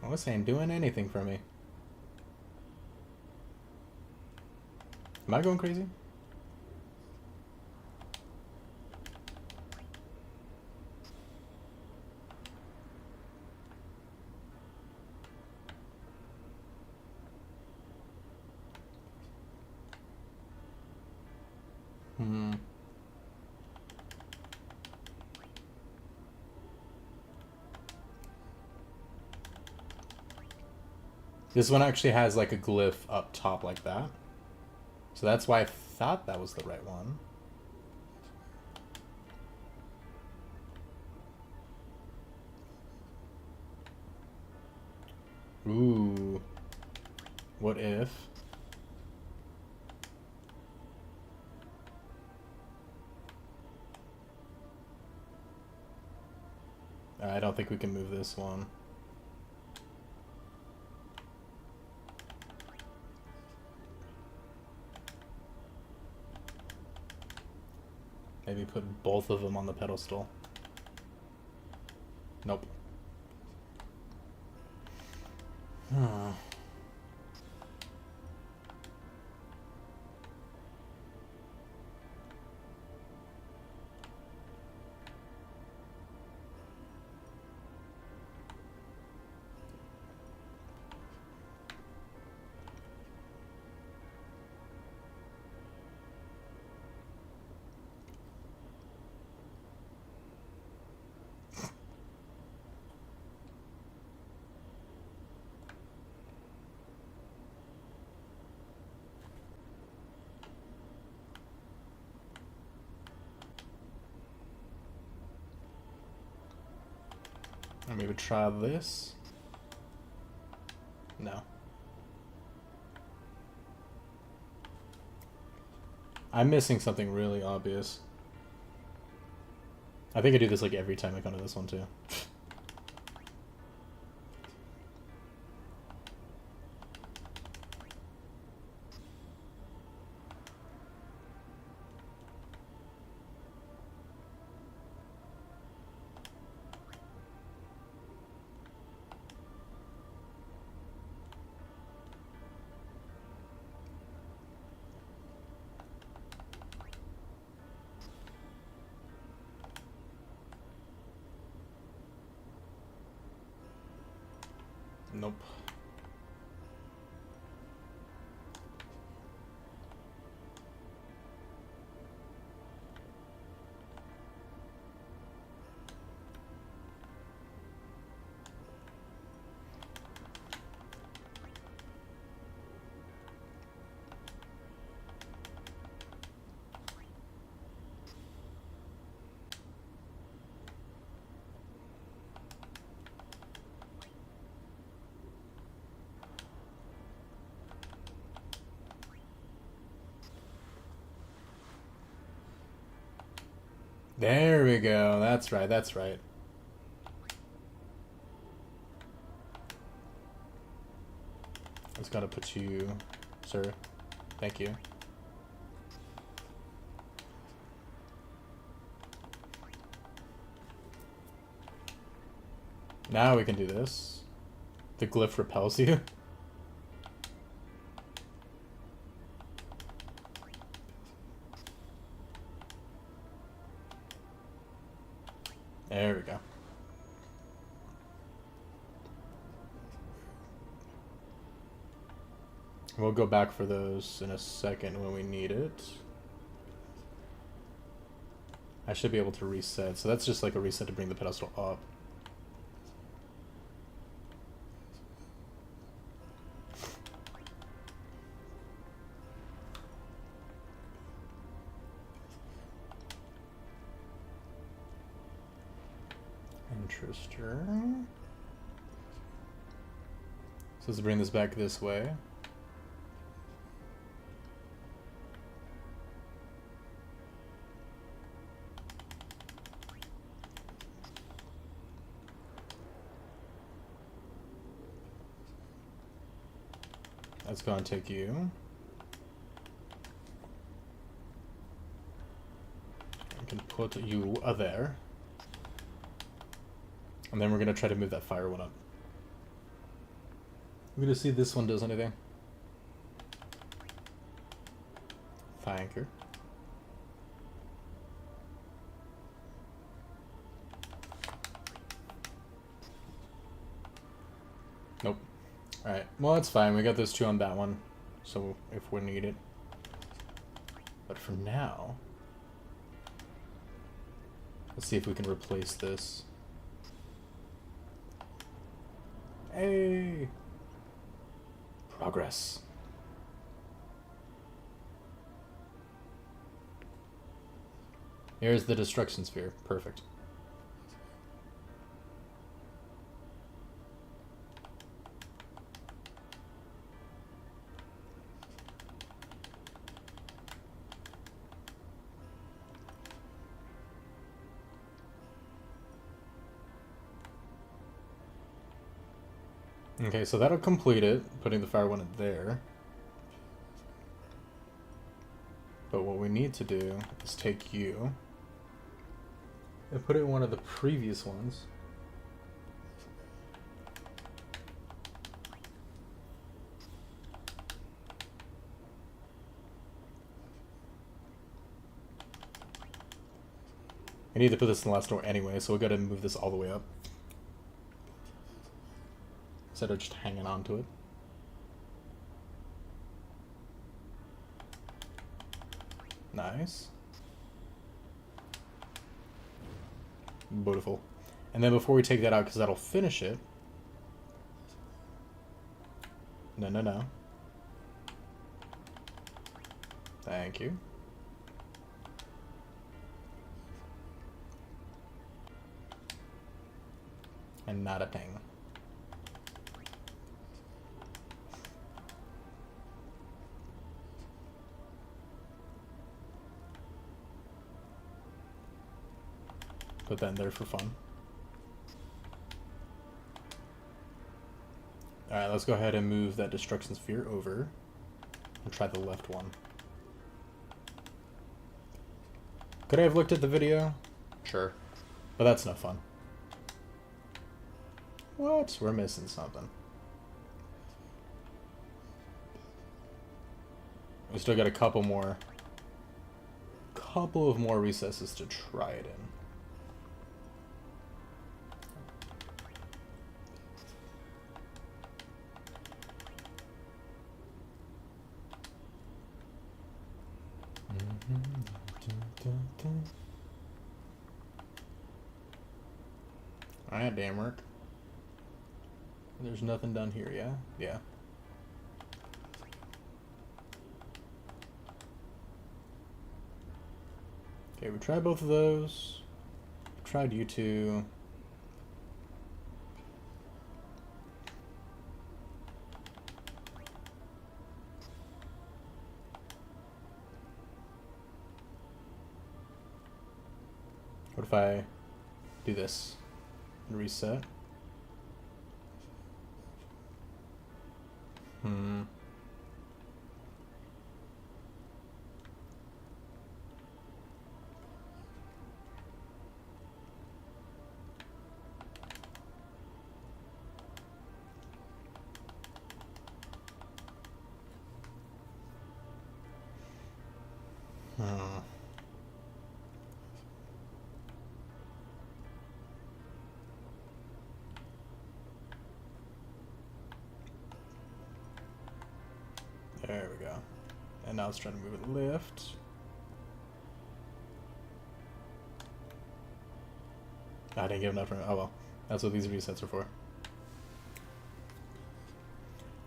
Oh, this ain't doing anything for me. Am I going crazy? This one actually has like a glyph up top like that. So that's why I thought that was the right one. Ooh. What if? I don't think we can move this one. Maybe put both of them on the pedestal. Nope. Maybe try this. No. I'm missing something really obvious. I think I do this like every time I come to this one too. Nope. There we go. That's right. That's right. Just gotta put you, sir. Thank you. Now we can do this. The glyph repels you. There we go. We'll go back for those in a second when we need it. I should be able to reset. So that's just like a reset to bring the pedestal up. Interesting. So let's bring this back this way. Let's go and take you. I can put you there. And then we're going to try to move that fire one up. We're going to see if this one does anything. Thank you. Nope. Alright, well that's fine. We got those two on that one. So if we need it. But for now, let's see if we can replace this. Hey! Progress. Here's the destruction sphere. Perfect. Okay, so that'll complete it, putting the fire one in there. But what we need to do is take you and put it in one of the previous ones. I need to put this in the last door anyway, so we gotta move this all the way up. Instead of just hanging on to it. Nice. Beautiful. And then before we take that out, because that'll finish it. No. Thank you. And not a thing. Put that in there for fun. Alright, let's go ahead and move that destruction sphere over. And try the left one. Could I have looked at the video? Sure. But that's no fun. What? We're missing something. We still got a couple of more recesses to try it in. Alright, damn work. There's nothing done here, yeah? Yeah. Okay, we tried both of those. Tried you two. What if I do this and reset? There we go. And now it's trying to move it left. I didn't give enough room. Oh well. That's what these resets are for.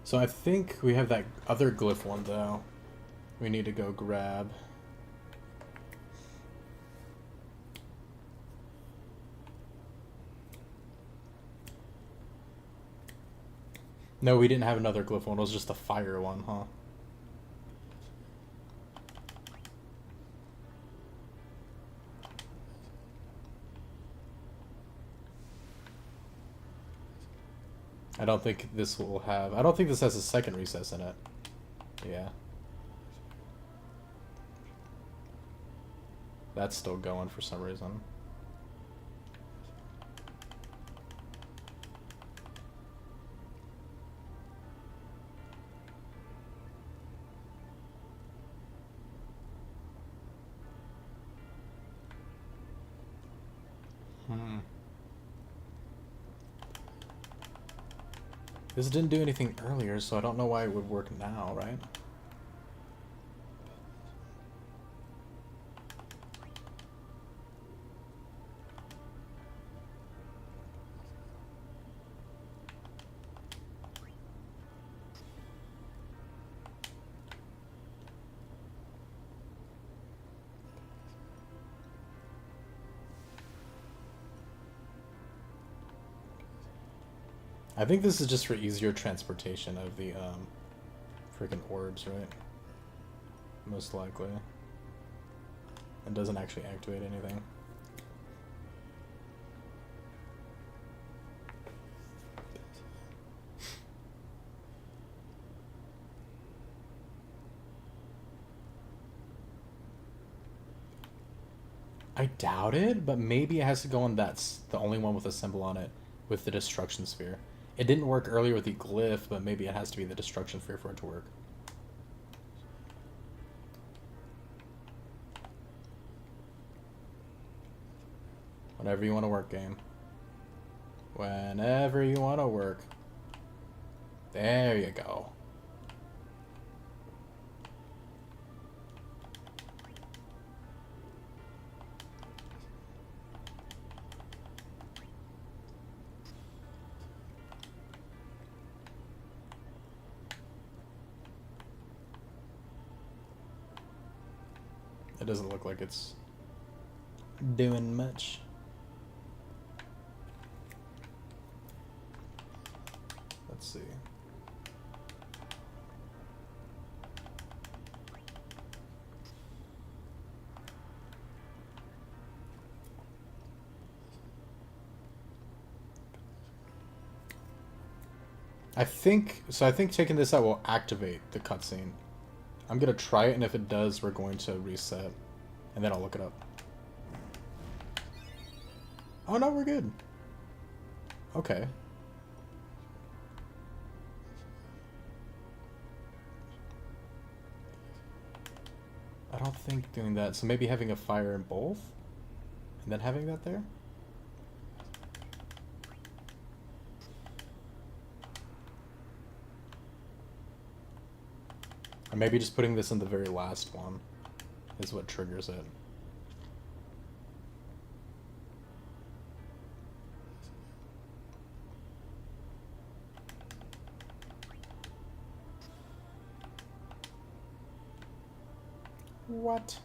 So I think we have that other glyph one though. We need to go grab. No, we didn't have another glyph one. It was just the fire one, huh? I don't think this will have... I don't think this has a second recess in it. Yeah. That's still going for some reason. This didn't do anything earlier, so I don't know why it would work now, right? I think this is just for easier transportation of the freaking orbs, right? Most likely. It doesn't actually activate anything. I doubt it, but maybe it has to go on that's the only one with a symbol on it with the destruction sphere. It didn't work earlier with the glyph, but maybe it has to be the destruction sphere for it to work. Whenever you want to work, game. Whenever you want to work. There you go. It doesn't look like it's doing much. Let's see. I think taking this out will activate the cutscene. I'm gonna try it, and if it does, we're going to reset, and then I'll look it up. Oh no, we're good. Okay. I don't think doing that, so maybe having a fire in both, and then having that there? Or maybe just putting this in the very last one is what triggers it. What?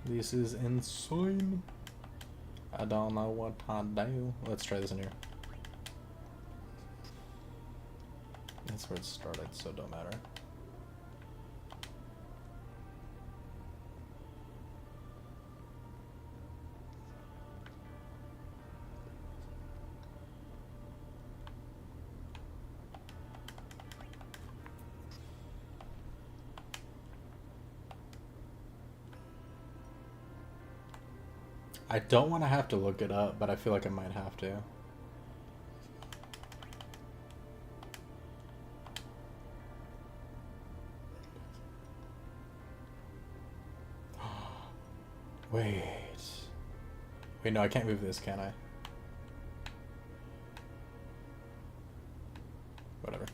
This is insane. I don't know what I do. Let's try this in here. That's where it started, so it don't matter. I don't want to have to look it up, but I feel like I might have to. Wait. Wait, no, I can't move this, can I? Whatever.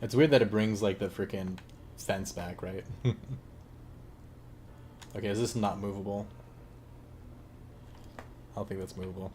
It's weird that it brings, like, the freaking fence back, right? Okay, is this not movable? I don't think that's movable.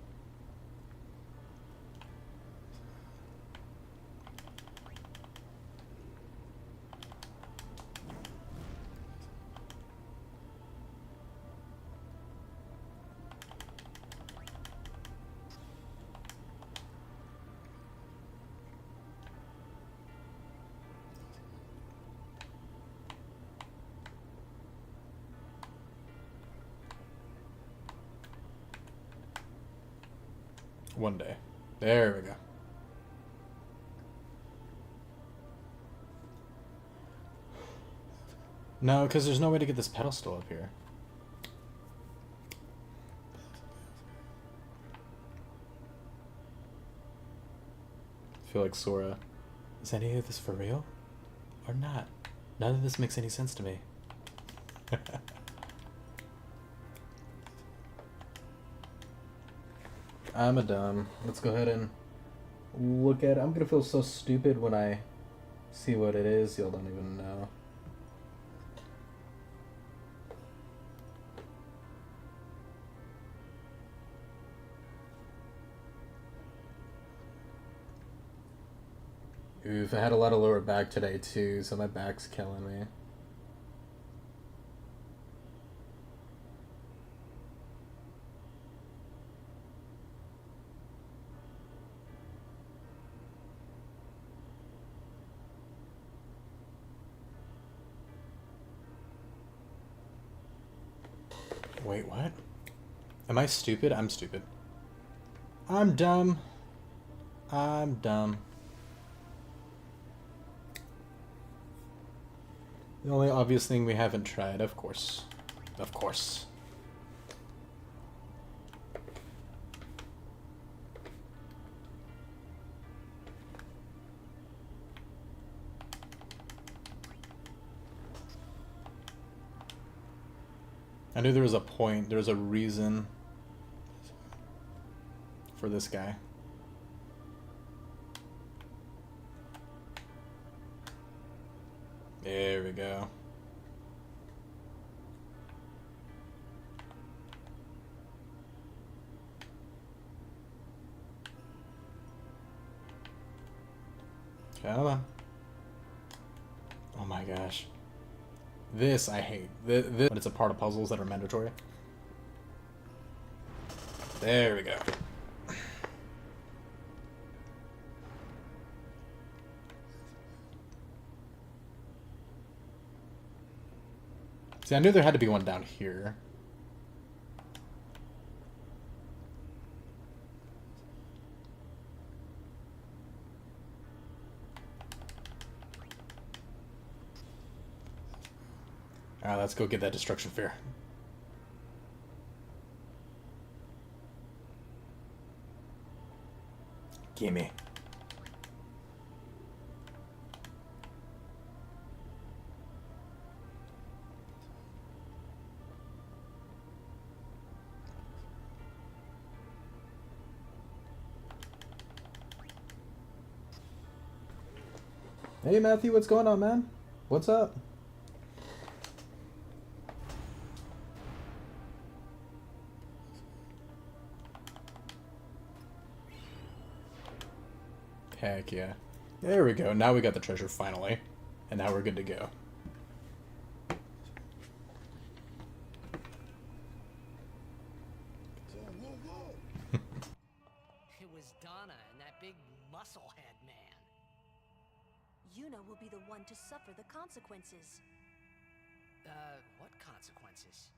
One day. There we go. No, because there's no way to get this pedestal up here. I feel like Sora. Is any of this for real? Or not? None of this makes any sense to me. I'm a dumb. Let's go ahead and look at it. I'm gonna feel so stupid when I see what it is. Y'all don't even know. Oof, I had a lot of lower back today too, so my back's killing me. Wait, what? Am I stupid? I'm stupid. I'm dumb. I'm dumb. The only obvious thing we haven't tried, of course. Of course. I knew there was a point, there was a reason for this guy. There we go. Come on. Oh my gosh. This I hate. This when it's a part of puzzles that are mandatory. There we go. See, I knew there had to be one down here. Alright, let's go get that destruction fair. Gimme. Hey Matthew, what's going on, man? What's up? Heck yeah. There we go. Now we got the treasure finally. And now we're good to go. It was Donna and that big musclehead man. Yuna will be the one to suffer the consequences. What consequences?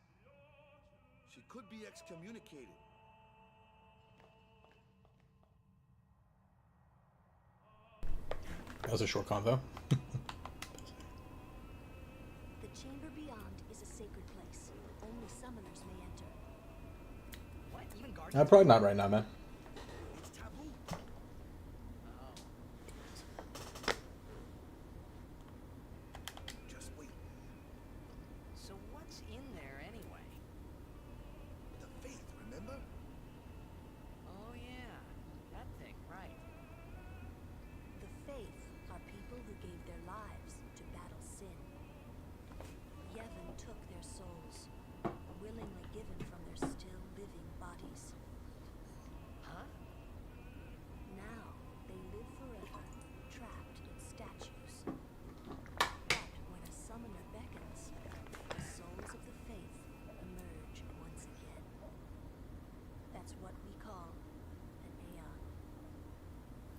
She could be excommunicated. That was a short convo. The chamber beyond is a sacred place. Only summoners may enter. What? Even guardians? Probably not right now, man. It's taboo. Just wait. So what's in there anyway? The faith, remember? Oh yeah, that thing, right. The Faith are people who gave their lives to battle sin. Yevon took their souls, willingly given from their still living bodies. Huh? Now they live forever, trapped in statues. But when a summoner beckons, the souls of the Faith emerge once again. That's what we call an Aeon.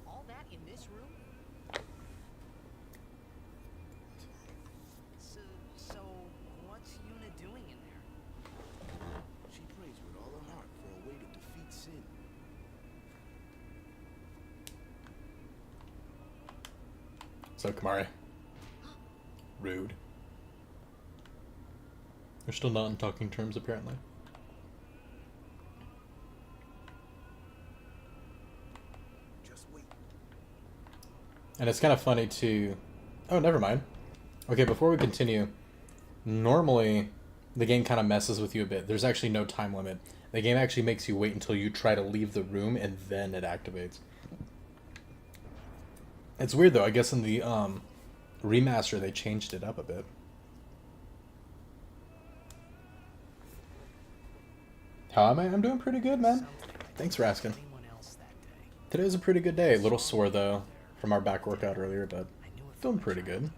All that in this room? So what's Yuna doing in there? She prays with all her heart for a way to defeat sin. So, Kamari. Rude. They're still not on talking terms, apparently. Just wait. And it's kind of funny to... Oh, never mind. Okay, before we continue, normally the game kind of messes with you a bit. There's actually no time limit. The game actually makes you wait until you try to leave the room and then it activates. It's weird though. I guess in the remaster they changed it up a bit. How am I? I'm doing pretty good, man. Thanks for asking. Anyone else that day? Today was a pretty good day. A little sore though from our back workout earlier, but I knew it feeling from pretty good.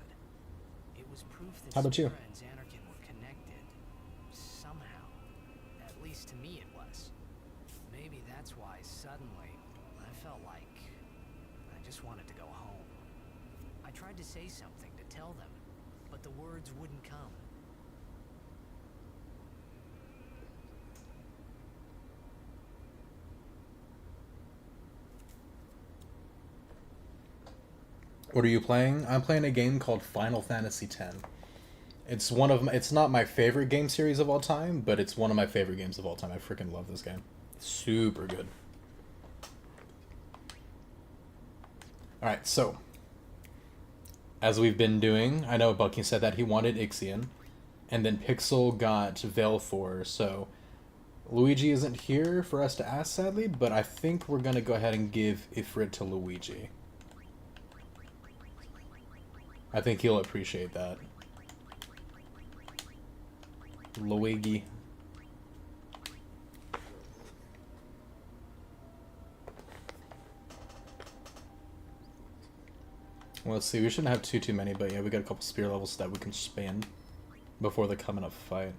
It was proof that How about you? Spira and Xanarkin were connected somehow. At least to me it was. Maybe that's why suddenly I felt like I just wanted to go home. I tried to say something to tell them, but the words wouldn't come. What are you playing? I'm playing a game called Final Fantasy X. It's one of my, it's not my favorite game series of all time, but it's one of my favorite games of all time. I freaking love this game. Super good. Alright, so as we've been doing, I know Bucky said that he wanted Ixion, and then Pixel got Valefor, so Luigi isn't here for us to ask, sadly, but I think we're going to go ahead and give Ifrit to Luigi. I think he'll appreciate that. Luigi. Well, let's see, we shouldn't have too many, but yeah, we got a couple spear levels that we can spend before the coming up fight.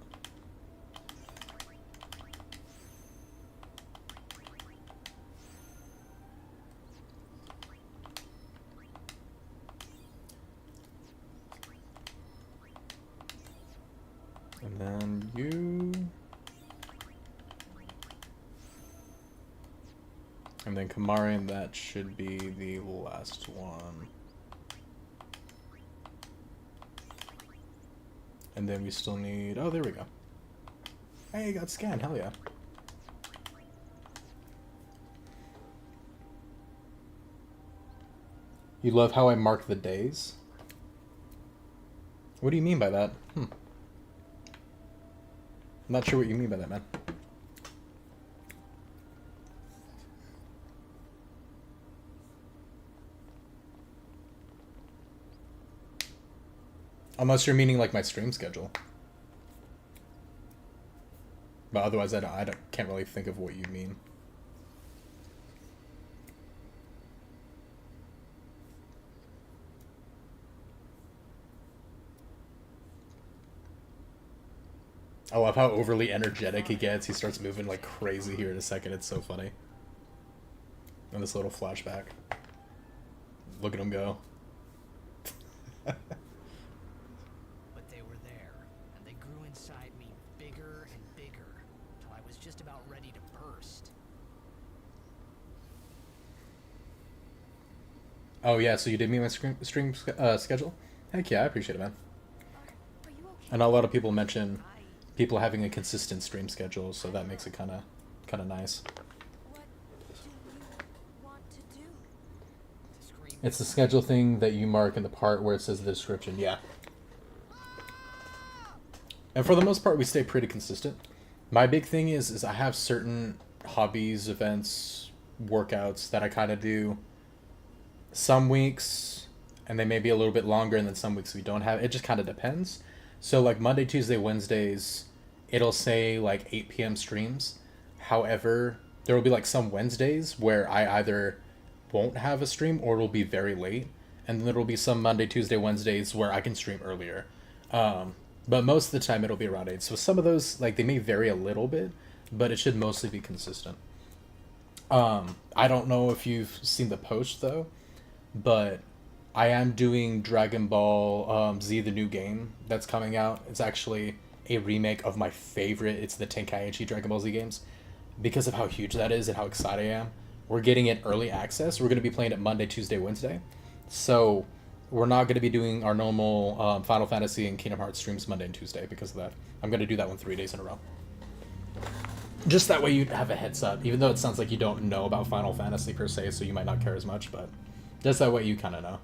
And then you. And then Kamari, and that should be the last one. And then we still need... Oh, there we go. Hey, got scanned. Hell yeah. You love how I mark the days? What do you mean by that? I'm not sure what you mean by that, man. Unless you're meaning like my stream schedule. But otherwise, can't really think of what you mean. I love how overly energetic he gets. He starts moving like crazy here in a second. It's so funny. And this little flashback. Look at him go. But they were there, and they grew inside me bigger and bigger, till I was just about ready to burst. Oh yeah, so you did meet my stream schedule? Heck yeah, I appreciate it, man. Are you okay? I know a lot of people mention people having a consistent stream schedule, so that makes it kind of nice. What do you want to do? To scream. It's the schedule thing that you mark in the part where it says the description, yeah. And for the most part, we stay pretty consistent. My big thing is I have certain hobbies, events, workouts that I kind of do some weeks, and they may be a little bit longer, and then some weeks we don't have. It just kind of depends. So like Monday, Tuesday, Wednesdays, it'll say like 8 p.m. streams. However, there will be like some Wednesdays where I either won't have a stream or it'll be very late. And then there will be some Monday, Tuesday, Wednesdays where I can stream earlier. But most of the time it'll be around 8. So some of those, like, they may vary a little bit, but it should mostly be consistent. I don't know if you've seen the post though, but I am doing Dragon Ball Z, the new game that's coming out. It's actually a remake of my favorite. It's the Tenkaichi Dragon Ball Z games. Because of how huge that is and how excited I am, we're getting it early access. We're going to be playing it Monday, Tuesday, Wednesday. So we're not going to be doing our normal Final Fantasy and Kingdom Hearts streams Monday and Tuesday because of that. I'm going to do that one 3 days in a row. Just that way you have a heads up, even though it sounds like you don't know about Final Fantasy per se, so you might not care as much, but just that way you kind of know.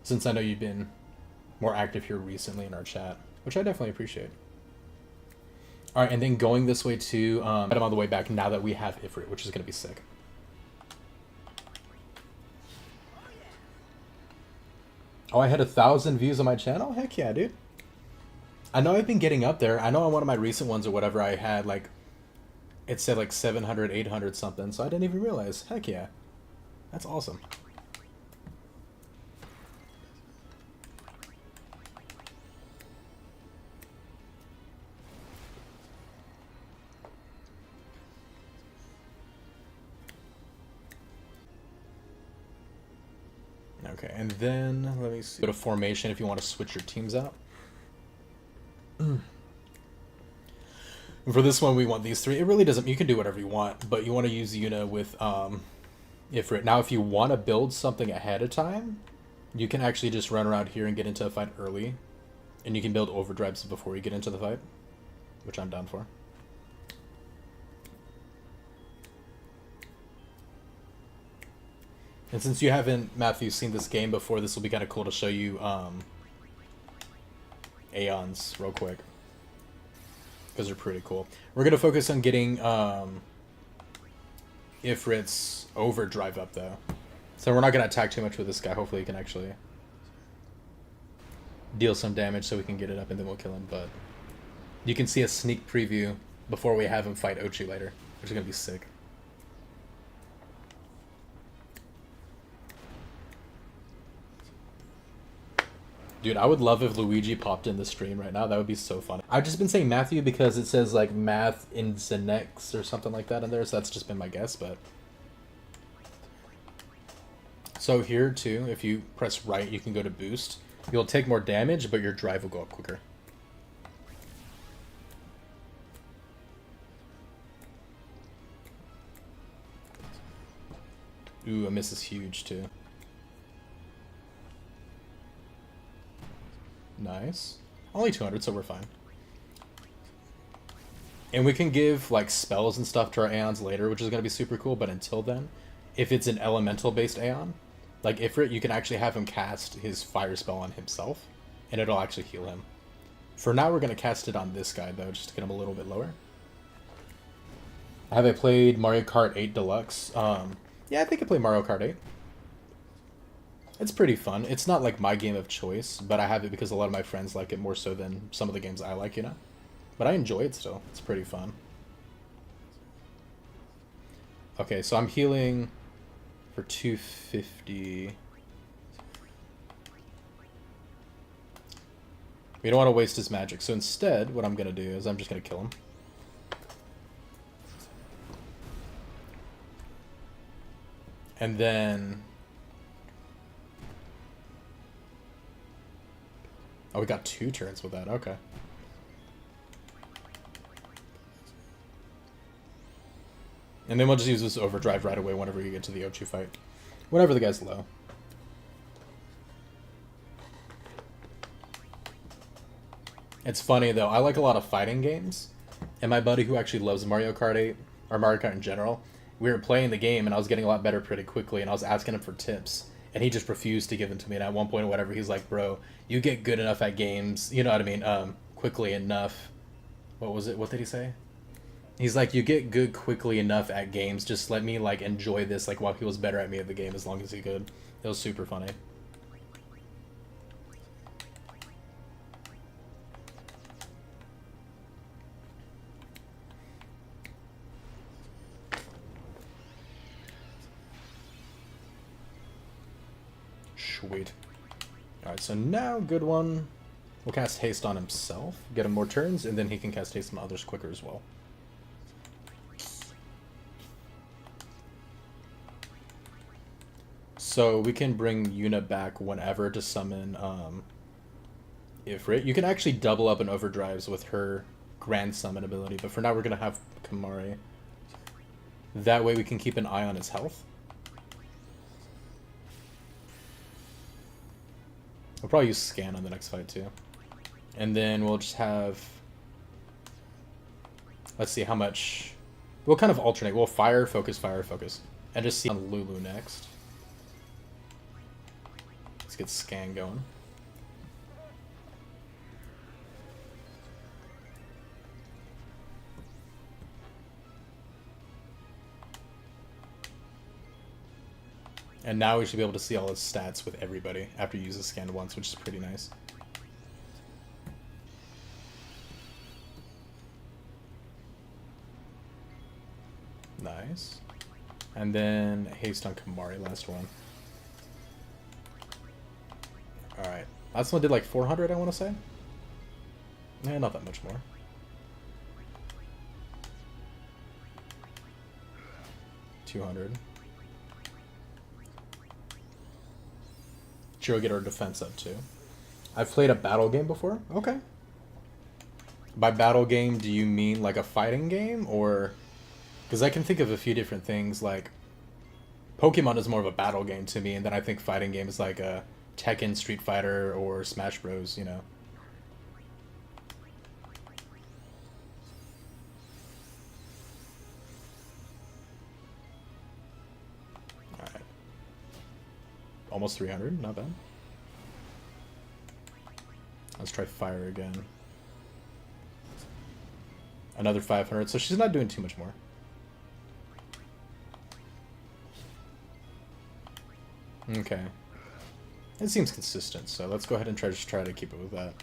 Since I know you've been more active here recently in our chat, which I definitely appreciate. All right, and then going this way too, I'm on the way back now that we have Ifrit, which is going to be sick. Oh, I had 1,000 views on my channel? Heck yeah, dude. I know I've been getting up there. I know on one of my recent ones or whatever I had, like, it said like 700, 800 something, so I didn't even realize. Heck yeah. That's awesome. Okay, and then, let me see. Go to formation if you want to switch your teams out. For this one, we want these 3. It really doesn't... You can do whatever you want, but you want to use Yuna with Ifrit. Now, if you want to build something ahead of time, you can actually just run around here and get into a fight early. And you can build overdrives before you get into the fight, which I'm down for. And since you haven't, Matthew, seen this game before, this will be kind of cool to show you Aeons real quick. Because they're pretty cool. We're going to focus on getting Ifrit's overdrive up, though. So we're not going to attack too much with this guy. Hopefully he can actually deal some damage so we can get it up and then we'll kill him. But you can see a sneak preview before we have him fight Ochi later, which is going to be sick. Dude, I would love if Luigi popped in the stream right now. That would be so funny. I've just been saying Matthew because it says like Math in Zenex or something like that in there, so that's just been my guess, but... So here too, if you press right, you can go to boost. You'll take more damage, but your drive will go up quicker. Ooh, a miss is huge too. Nice. Only 200, so we're fine. And we can give like spells and stuff to our Aeons later, which is going to be super cool, but until then, if it's an elemental based Aeon, like Ifrit, you can actually have him cast his fire spell on himself, and it'll actually heal him. For now, we're going to cast it on this guy, though, just to get him a little bit lower. Have I played Mario Kart 8 Deluxe? Yeah, I think I played Mario Kart 8. It's pretty fun. It's not like my game of choice, but I have it because a lot of my friends like it more so than some of the games I like, you know? But I enjoy it still. It's pretty fun. Okay, so I'm healing for 250. We don't want to waste his magic, so instead, what I'm going to do is I'm just going to kill him. And then... Oh, we got 2 turns with that. Okay. And then we'll just use this overdrive right away whenever you get to the Ochu fight. Whenever the guy's low. It's funny, though. I like a lot of fighting games. And my buddy who actually loves Mario Kart 8, or Mario Kart in general, we were playing the game and I was getting a lot better pretty quickly. And I was asking him for tips. And he just refused to give them to me. And at one point or whatever, he's like, bro, you get good enough at games. You know what I mean? Quickly enough. What was it? What did he say? He's like, you get good quickly enough at games. Just let me, like, enjoy this, like, while he was better at me at the game as long as he could. It was super funny. Sweet. Alright, so now, good one. We'll cast Haste on himself, get him more turns, and then he can cast Haste on others quicker as well. So we can bring Yuna back whenever to summon Ifrit. You can actually double up an overdrives with her grand summon ability, but for now we're going to have Kimahri. That way we can keep an eye on his health. We'll probably use Scan on the next fight too. And then we'll just have... Let's see how much... We'll kind of alternate. We'll fire, focus, and just see on Lulu next. Let's get Scan going. And now we should be able to see all his stats with everybody after you use the scan once, which is pretty nice. Nice. And then haste on Kimahri, last one. Alright. Last one did like 400, I want to say? Yeah, not that much more. $200. She'll get our defense up too. I've played a battle game before? Okay. By battle game, do you mean like a fighting game? Or... Because I can think of a few different things, like... Pokemon is more of a battle game to me, and then I think fighting game is like a Tekken, Street Fighter, or Smash Bros, you know. Alright. Almost 300, not bad. Let's try fire again. Another 500, so she's not doing too much more. Okay. It seems consistent, so let's go ahead and just try to keep it with that.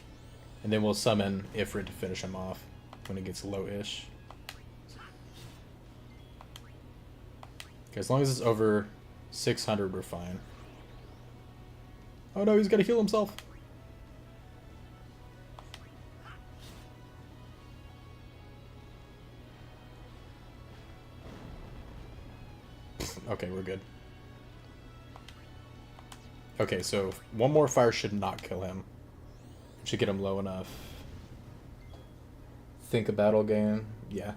And then we'll summon Ifrit to finish him off when it gets low-ish. Okay, as long as it's over 600, we're fine. Oh no, he's gotta heal himself! Okay, we're good. Okay, so one more fire should not kill him. Should get him low enough. Think a battle game. Yeah.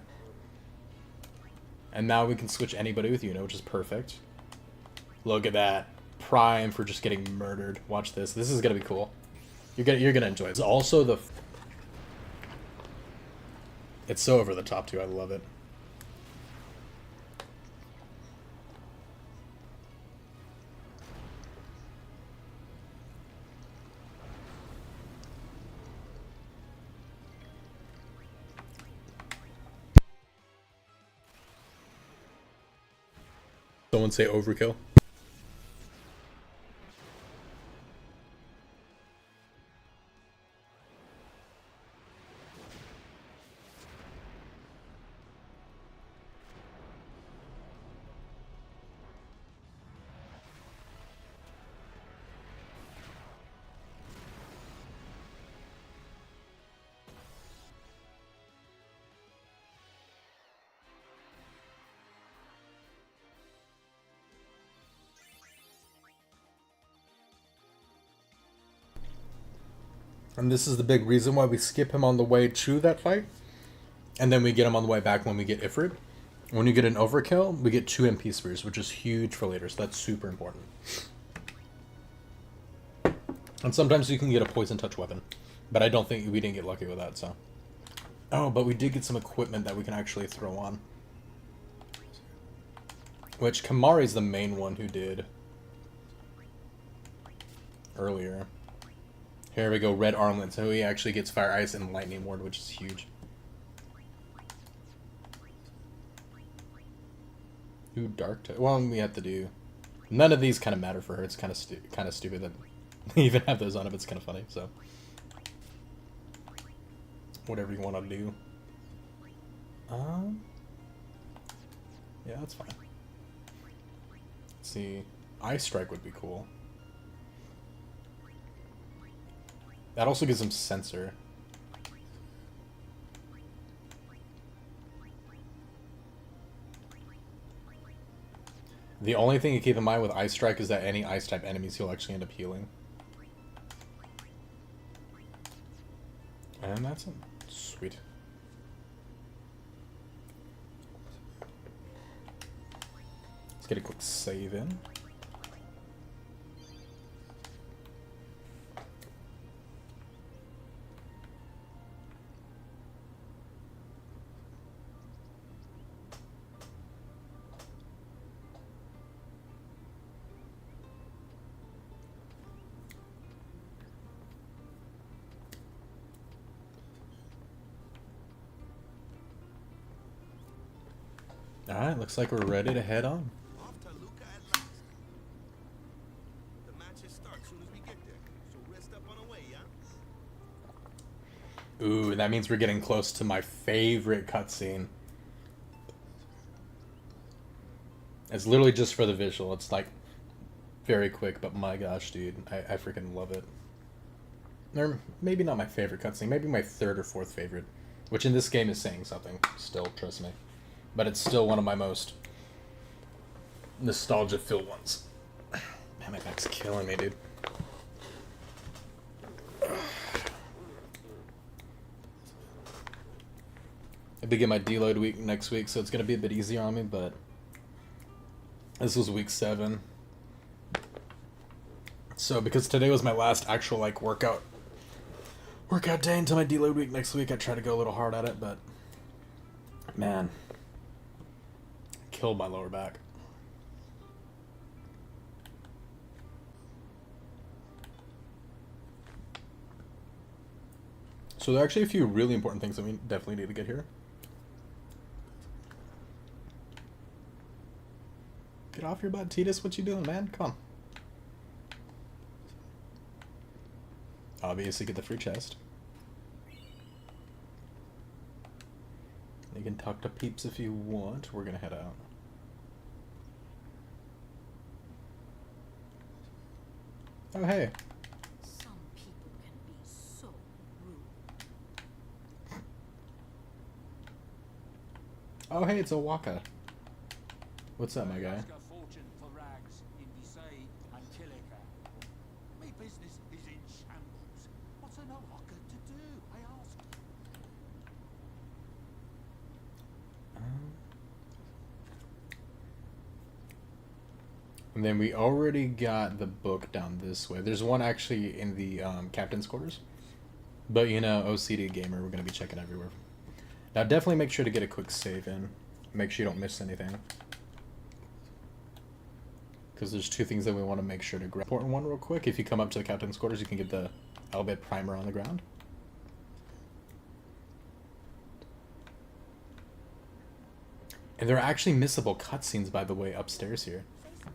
And now we can switch anybody with Yuna, which is perfect. Look at that. Prime for just getting murdered. Watch this. This is gonna be cool. You're gonna enjoy it. It's also the... It's so over the top too. I love it. Someone say overkill. And this is the big reason why we skip him on the way to that fight. And then we get him on the way back when we get Ifrit. When you get an overkill, we get 2 MP spheres, which is huge for later, so that's super important. And sometimes you can get a poison touch weapon. But I don't think we didn't get lucky with that, so. Oh, but we did get some equipment that we can actually throw on. Which Kimahri's the main one who did earlier. Here we go, red armlet, so he actually gets fire, ice, and lightning ward, which is huge. Ooh, dark touch. Well, we have to do... None of these kind of matter for her. It's kind of stupid that they even have those on him. It's kind of funny, so... Whatever you want to do. Yeah, that's fine. Let's see. Ice Strike would be cool. That also gives him Sensor. The only thing to keep in mind with Ice Strike is that any Ice-type enemies he'll actually end up healing. And that's it. Sweet. Let's get a quick save in. Alright, looks like we're ready to head on. Off to Luca at last. The matches start soon as we get there, so rest up on the way, yeah? Ooh, that means we're getting close to my favorite cutscene. It's literally just for the visual. It's like very quick, but my gosh, dude, I freaking love it. Or maybe not my favorite cutscene, maybe my 3rd or 4th favorite, which in this game is saying something. Still, trust me. But it's still one of my most nostalgia-filled ones. Man, my back's killing me, dude. I begin my deload week next week, so it's going to be a bit easier on me, but this was week 7. So because today was my last actual like workout day until my deload week next week, I try to go a little hard at it, but man, killed my lower back. So there are actually a few really important things that we definitely need to get here. Get off your butt, Tidus. What you doing, man? Come on. Obviously get the free chest. You can talk to peeps if you want. We're gonna head out. Oh, hey. Some people can be so rude. Oh, hey, it's Owaka. What's up, my guy? Ask a fortune for rags in Visay and Kilika. Me business is in shambles. What's an Owaka to do, I ask? And then we already got the book down this way. There's one actually in the captain's quarters. But you know, OCD gamer, we're going to be checking everywhere. Now definitely make sure to get a quick save in. Make sure you don't miss anything. Because there's two things that we want to make sure to grab. Important one real quick. If you come up to the captain's quarters, you can get the Albed primer on the ground. And there are actually missable cutscenes, by the way, upstairs here. Say something.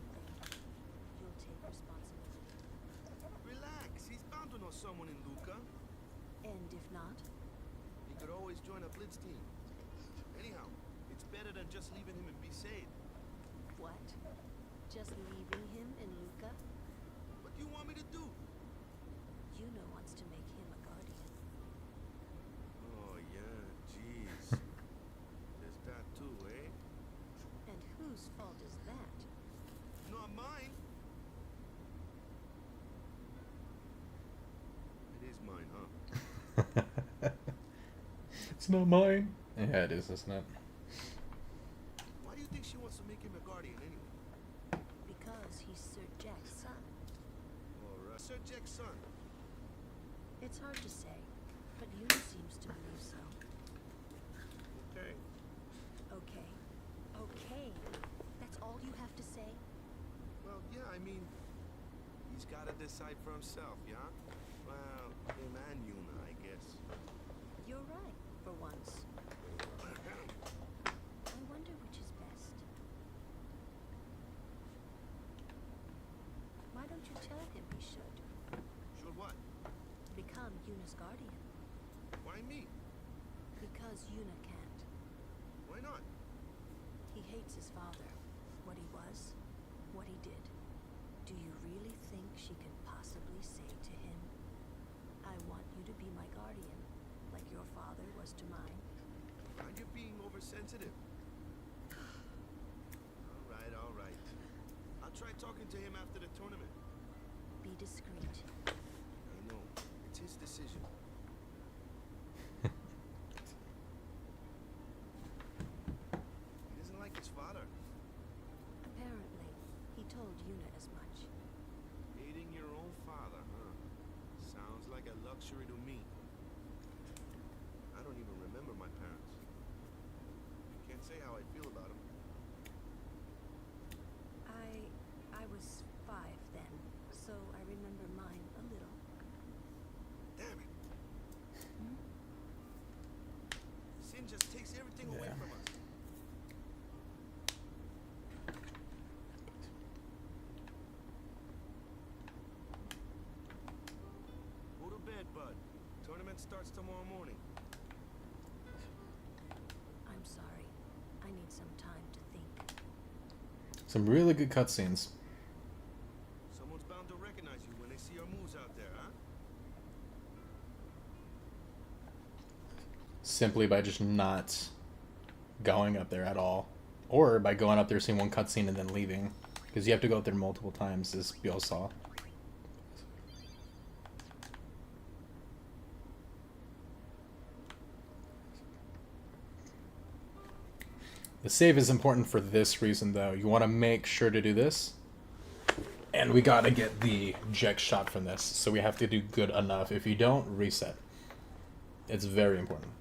You'll take responsibility. Relax, he's bound to know someone in Luca. And if not, He could always join a blitz team. Anyhow, it's better than just leaving him in Besaid. what? Just leaving him in Luca? What do you want me to do? Yuna wants to make him a guardian. Oh, yeah, jeez. There's that too, eh? And whose fault is that? Not mine. It is mine, huh? It's not mine. Yeah, it is, isn't it? Why do you think she wants to make him a guardian anyway? Because he's Sir Jack's son. Or Sir Jack's son? It's hard to say, but Yuna seems to believe so. Okay. Okay. Okay. That's all you have to say? Well, yeah, I mean, he's got to decide for himself, yeah? Well, him and Yuna, I guess. You're right, for once. I wonder which is best. Why don't you tell him he should Should what? become Yuna's guardian? Why me? Because Yuna can't. Why not? He hates his father. What he was, what he did. Do you really think she can possibly say to him, I want you to be my guardian, like your father was to mine? Are you being oversensitive? All right. I'll try talking to him after the tournament. Be discreet. I know. It's his decision. He doesn't like his father. Apparently, he told Yuna as much. Hating your own father, huh? Sounds like a luxury to me. I don't even remember my parents. Can't say how I feel about them. I was 5 then, so I remember mine a little. Damn it. Hmm? Sin just takes everything away Yeah. from us. Go to bed, bud. Tournament starts tomorrow morning. I'm sorry. I need some time to think. Some really good cutscenes. Someone's bound to recognize you when they see your moves out there, huh? Simply by just not going up there at all. Or by going up there, seeing one cutscene, and then leaving. Because you have to go up there multiple times, as we all saw. The save is important for this reason, though. You want to make sure to do this. And we gotta get the eject shot from this. So we have to do good enough. If you don't, reset. It's very important.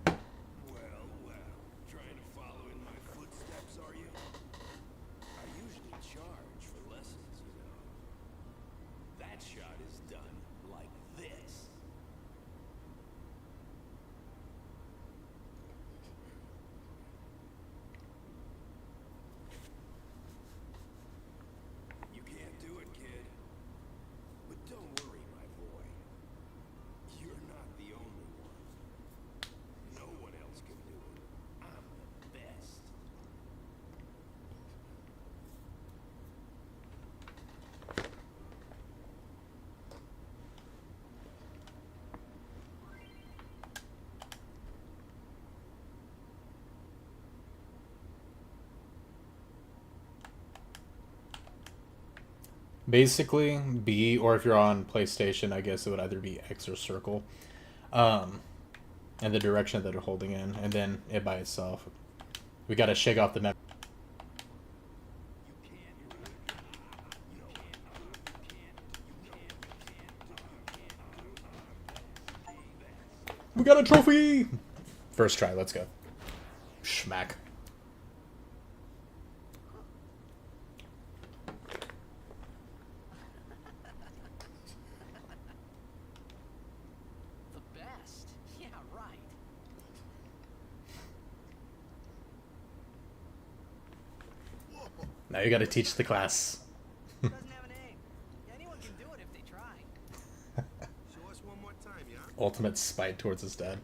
Well, trying to follow in my footsteps. Basically, B, or if you're on PlayStation, I guess it would either be X or circle. And the direction that they're holding in, and then it by itself. We gotta shake off the map. We got a trophy! First try, let's go. Schmack. The best. Yeah, right. Now you gotta teach the class. Doesn't have a name. Anyone can do it if they try. Show us one more time, yeah? Ultimate spite towards his dad.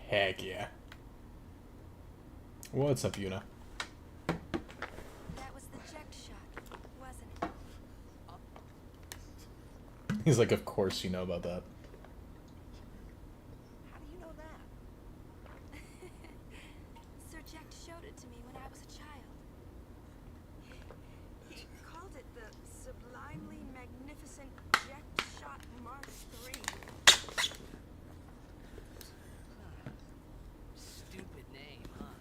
Heck yeah. What's up, Yuna? That was the Jack shot, wasn't it? He's like, of course you know about that. How do you know that? Sir Jack showed it to me when I was a child. He called it the Sublimely Magnificent Jack Shot Mark III. Stupid name, huh?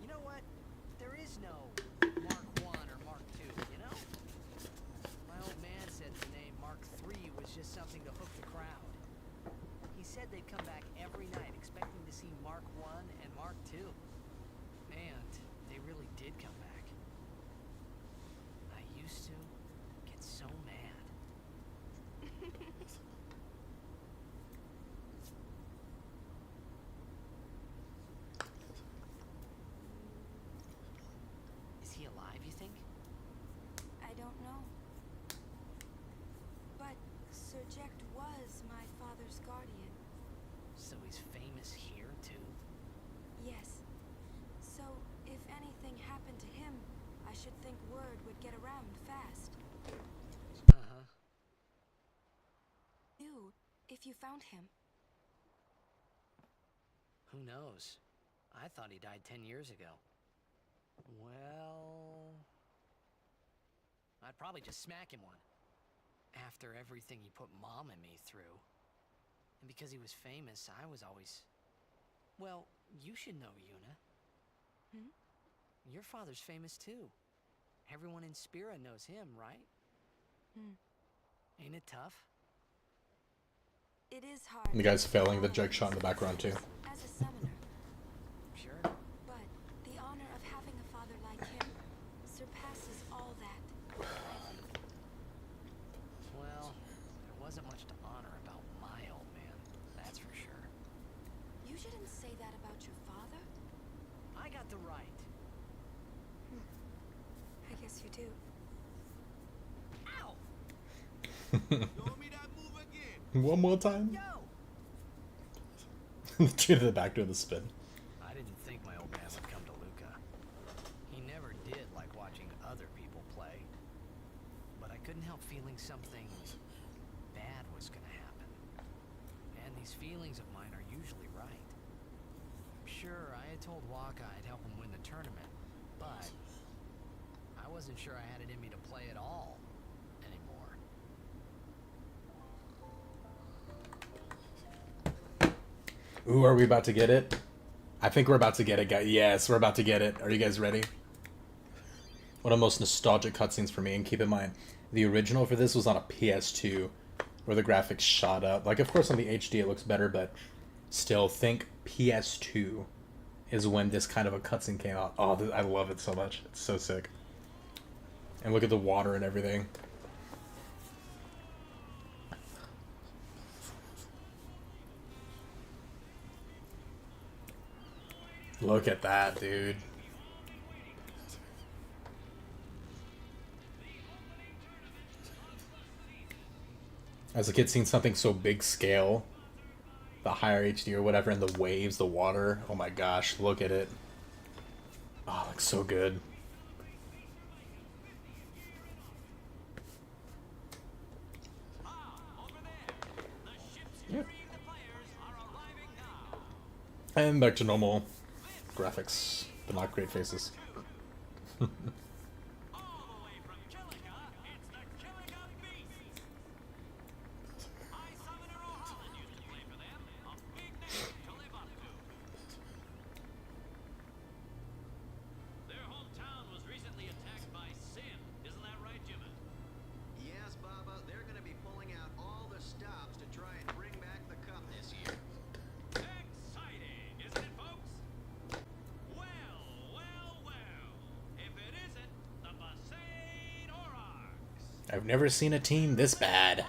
You know what? There is no Mark 1 or Mark 2, you know? My old man said the name Mark 3 was just something to hook the crowd. He said they'd come back every night expecting to see Mark 1 and Mark 2. And they really did come back. I used to get so mad. Is he alive, you think? I don't know. But Sir Jack was my father's guardian. So he's famous here, too? Yes. So if anything happened to him, I should think word would get around fast. Uh-huh. You, if you found him. Who knows? I thought he died 10 years ago. Well... I'd probably just smack him one. After everything he put Mom and me through. And because he was famous, I was always... Well, you should know, Yuna. Hmm? Your father's famous too. Everyone in Spira knows him, right? Hmm. Ain't it tough? It is hard. The guy's failing the jug shot in the background too. As a summoner, Sure. but the honor of having a father like him surpasses all that. I think. Well, there wasn't much to honor about my old man, that's for sure. You shouldn't say that about your father. I got the right. I guess you do. Ow! Show me that move again. One more time. Yo! The dude in the back doing the spin. I didn't think my old man would come to Luca. He never did like watching other people play. But I couldn't help feeling something bad was gonna happen. And these feelings of mine are usually right. Sure, I had told Waka I'd help him win the tournament, but I wasn't sure I had it in me to play at all anymore. Ooh, are we about to get it? I think we're about to get it, guys. Yes, we're about to get it. Are you guys ready? One of the most nostalgic cutscenes for me, and keep in mind, the original for this was on a PS2, where the graphics shot up. Like, of course, on the HD it looks better, but still, think PS2 is when this kind of a cutscene came out. Oh, I love it so much. It's so sick. And look at the water and everything. Look at that, dude. As a kid, seeing something so big scale the higher HD or whatever, and the waves, the water. Oh my gosh, look at it. Oh, it looks so good. Yep. And back to normal graphics, but not great faces. Yes, Baba, they're going to be pulling out all the stops to try and bring back the cup this year. Exciting, isn't it, folks? Well, well, well. If it isn't, the Besaid Aurochs. I've never seen a team this bad.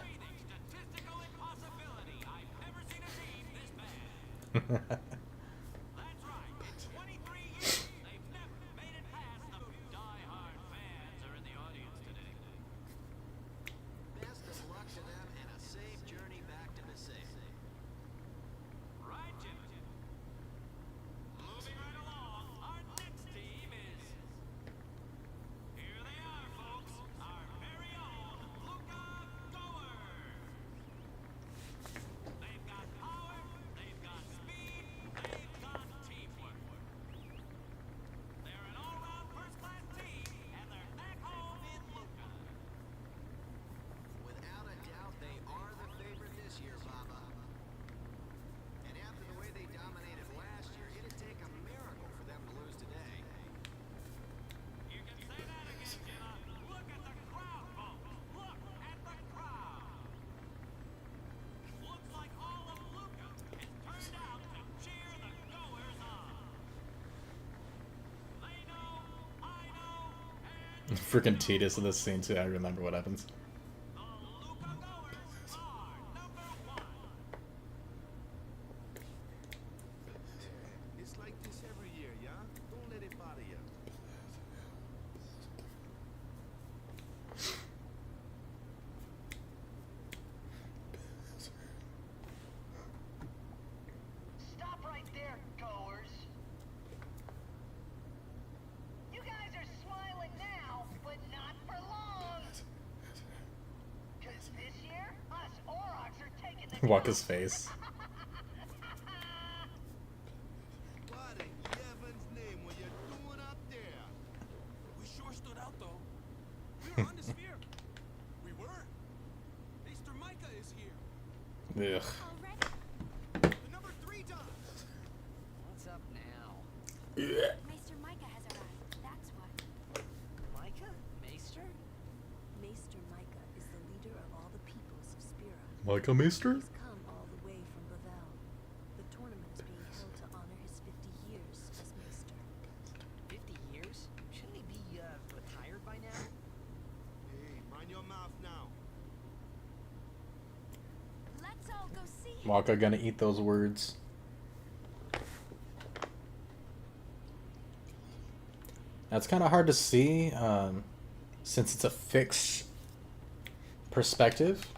Statistical impossibility. I've never seen a team this bad. That's right. In 23 years, they've never made it past the die-hard fans are in the audience today. Best of luck to them and a safe journey back to Besaid. Right, Jim? Moving right along, our next team is... Here they are, folks. Our very own Luca Goers. They've got power, they've got speed, they've got teamwork. They're an all-round first-class team, and they're back home in Luca. Without a doubt, they are the favorite this year, Baba. And after the way they dominated last year, it'd take a miracle for them to lose today. You can say that again, Jimma. Look at the crowd, folks. Look at the crowd. Looks like all of Luca is turned out to cheer the Goers on. They know, I know, and Freaking Titus in this scene too. I remember what happens. the Luca Goers are number one. It's like this every year, yeah? Don't let it bother you. Stop right there, goers. You guys are smiling now, but not for long. Cause this year, us Aurochs are taking the Waka's face. What in heaven's name were you doing up there? We sure stood out, though. We were on the sphere. We were. Mr. Micah is here. Ugh. Already? The number 3 does. What's up now? Maester Micah has arrived. That's what. Micah? Maester? Maester Micah is the leader of all the peoples of Spira. Michael Maester? He's come all the way from Bavel. The tournament is being held to honor his 50 years as Maester. 50 years? Shouldn't he be, retired by now? Hey, mind your mouth now. Let's all go see him. Waka gonna eat those words. That's kind of hard to see, since it's a fixed perspective.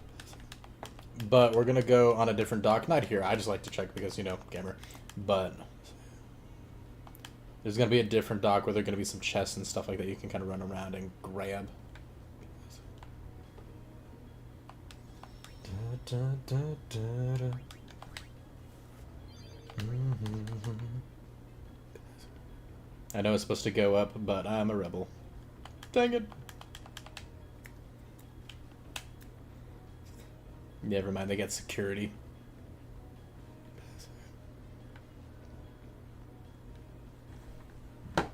But we're gonna go on a different dock. Not here. I just like to check because, you know, gamer. But there's gonna be a different dock where there's gonna be some chests and stuff like that you can kind of run around and grab. Da, da, da, da. I know it's supposed to go up, but I'm a rebel. Dang it. Never mind, they get security. Can't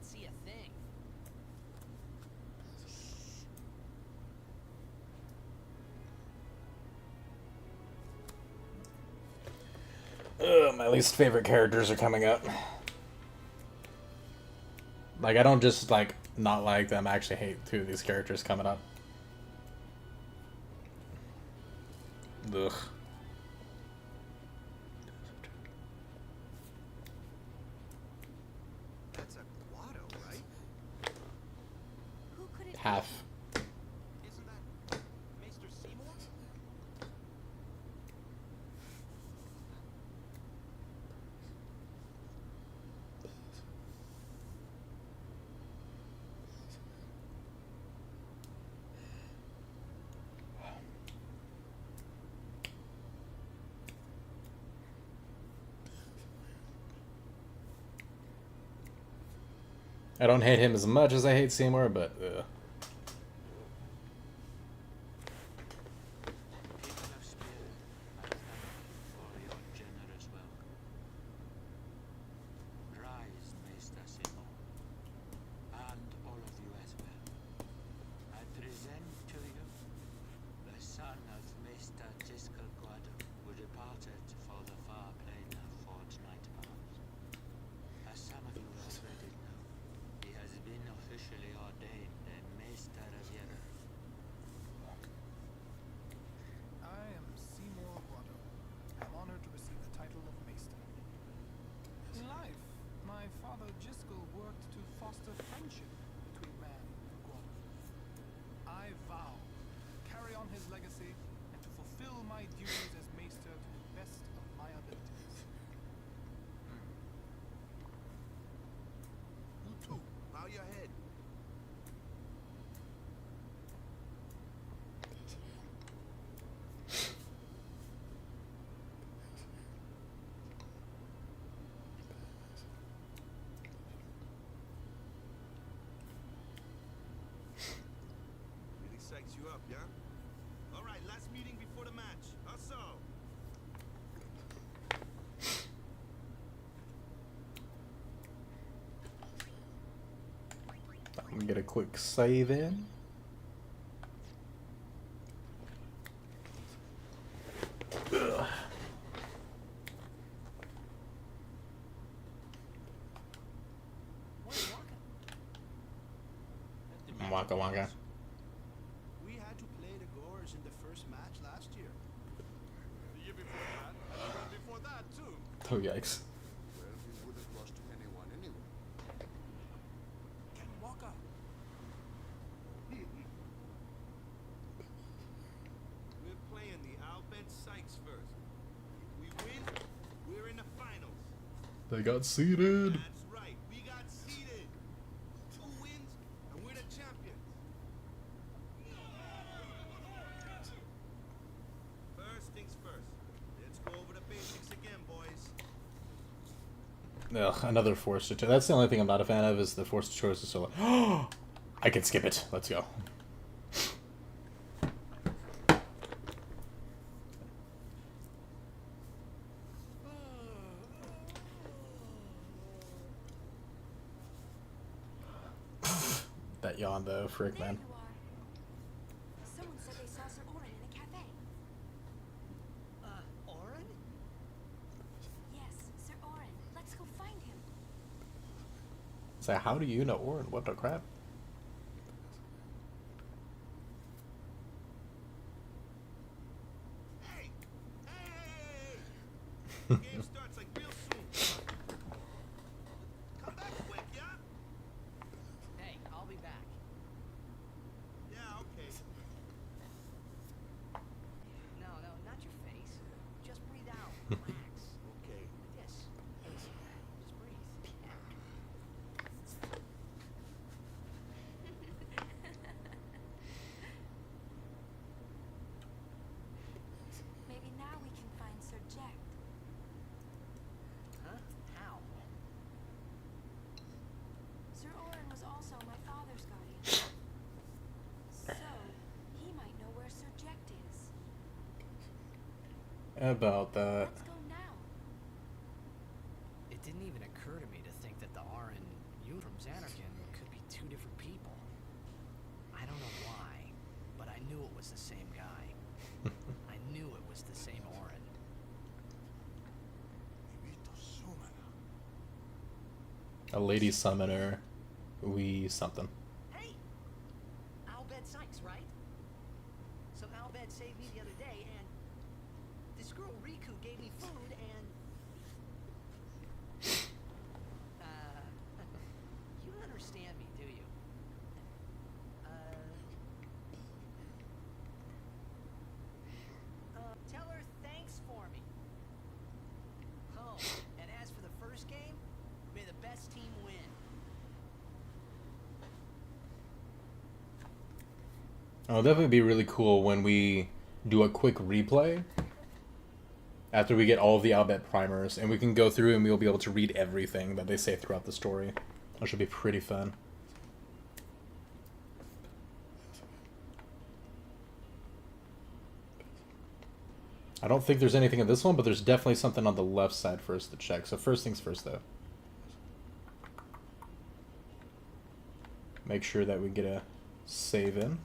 see a thing. Ugh, my least favorite characters are coming up. Like, I don't just, like, not like them. I actually hate two of these characters coming up. Ugh. That's a Guado, right? Who could it Half. be? I don't hate him as much as I hate Seymour, but People of Spirit, I thank you for your generous welcome. Rise, Maester Seymour, and all of you as well. I present to you the son of Maester Jiskel Guadam, who departed for the far plane a fortnight past. As some of you already know, he has been officially ordained a Maester of Yera. I am Seymour Guado. I'm honored to receive the title of Maester. In life, my father Jiskel worked to foster friendship between man and Guado. I vow to carry on his legacy and to fulfill my duties as Maester to the best of my abilities. You too. Bow your head. Really psychs you up, yeah? All right, last meeting before the match. How so? I'm gonna get a quick save in. Ugh. Waka waka. We had to play the Gorers in the first match last year. The year before that, and the one before that too. Oh yikes. Well, we would have lost to anyone anyway. Ken Walker. We're playing the Albert Sykes first. If we win, we're in the finals. They got seated. That's right, we got seeded. 2 wins, and we're the champions. First things first. Let's go over the basics again, boys. Ugh, another forced choice. That's the only thing I'm not a fan of is the forced choices. So like, I can skip it. Let's go. That yawn though, frick There man. you are. Someone said they saw Sir Orin in a cafe. Orin? Yes, Sir Orin. Let's go find him. So how do you know Orin? What the crap? Hey! Hey! Game starts like real soon. Come back quick, yeah? Hey, I'll be back. Yeah, okay. No, not your face. Just breathe out. Relax. Okay. Yes. Just breathe. Maybe now we can find Sir Jack. Huh? How? Sir Orin was also my father's guardian. So, he might know where Sir Jack is. About that. Let's go now. It didn't even occur to me to think that the Arin from Xanarkand could be 2 different people. I don't know why, but I knew it was the same guy. I knew it was the same Orin. A lady summoner. We something. Hey! Albed Sykes, right? So Albed saved me the other day, and this girl Riku gave me food, and... you don't understand me, do you? Tell her thanks for me. Oh, and as for the first game, may the best team win. It'll definitely be really cool when we do a quick replay after we get all of the Albert primers, and we can go through and we'll be able to read everything that they say throughout the story. That should be pretty fun. I don't think there's anything in this one, but there's definitely something on the left side for us to check. So first things first, though. Make sure that we get a save in.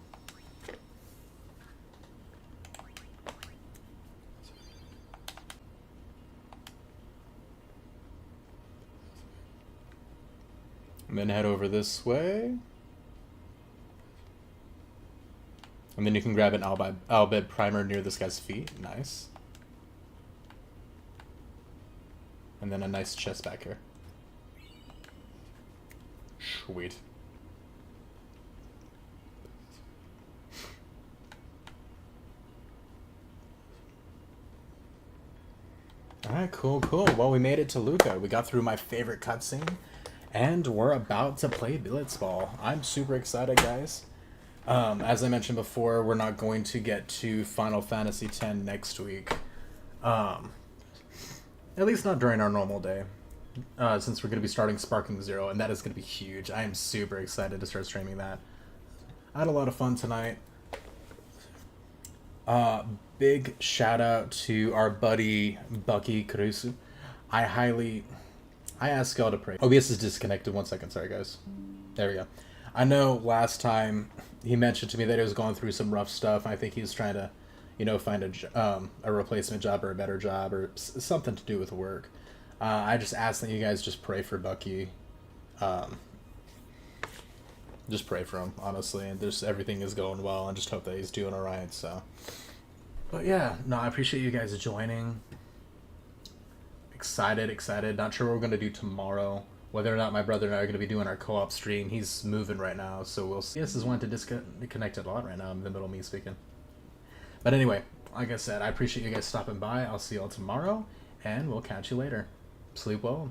And then head over this way. And then you can grab an Albed primer near this guy's feet. Nice. And then a nice chest back here. Sweet. Alright, cool. Well, we made it to Luca. We got through my favorite cutscene. And we're about to play Blitzball. I'm super excited, guys. As I mentioned before, we're not going to get to Final Fantasy X next week. At least not during our normal day. Since we're going to be starting Sparking Zero, and that is going to be huge. I am super excited to start streaming that. I had a lot of fun tonight. Big shout out to our buddy Bucky Caruso. I ask y'all to pray. OBS is disconnected. 1 second. Sorry, guys. There we go. I know last time he mentioned to me that he was going through some rough stuff. I think he was trying to, you know, find a replacement job or a better job or something to do with work. I just ask that you guys just pray for Bucky. Just pray for him, honestly. And just everything is going well, and just hope that he's doing all right. So, but yeah, no, I appreciate you guys joining. Excited. Not sure what we're going to do tomorrow. Whether or not my brother and I are going to be doing our co-op stream. He's moving right now, so we'll see. Yes, is wanting to disconnect a lot right now in the middle of me speaking. But anyway, like I said, I appreciate you guys stopping by. I'll see y'all tomorrow, and we'll catch you later. Sleep well.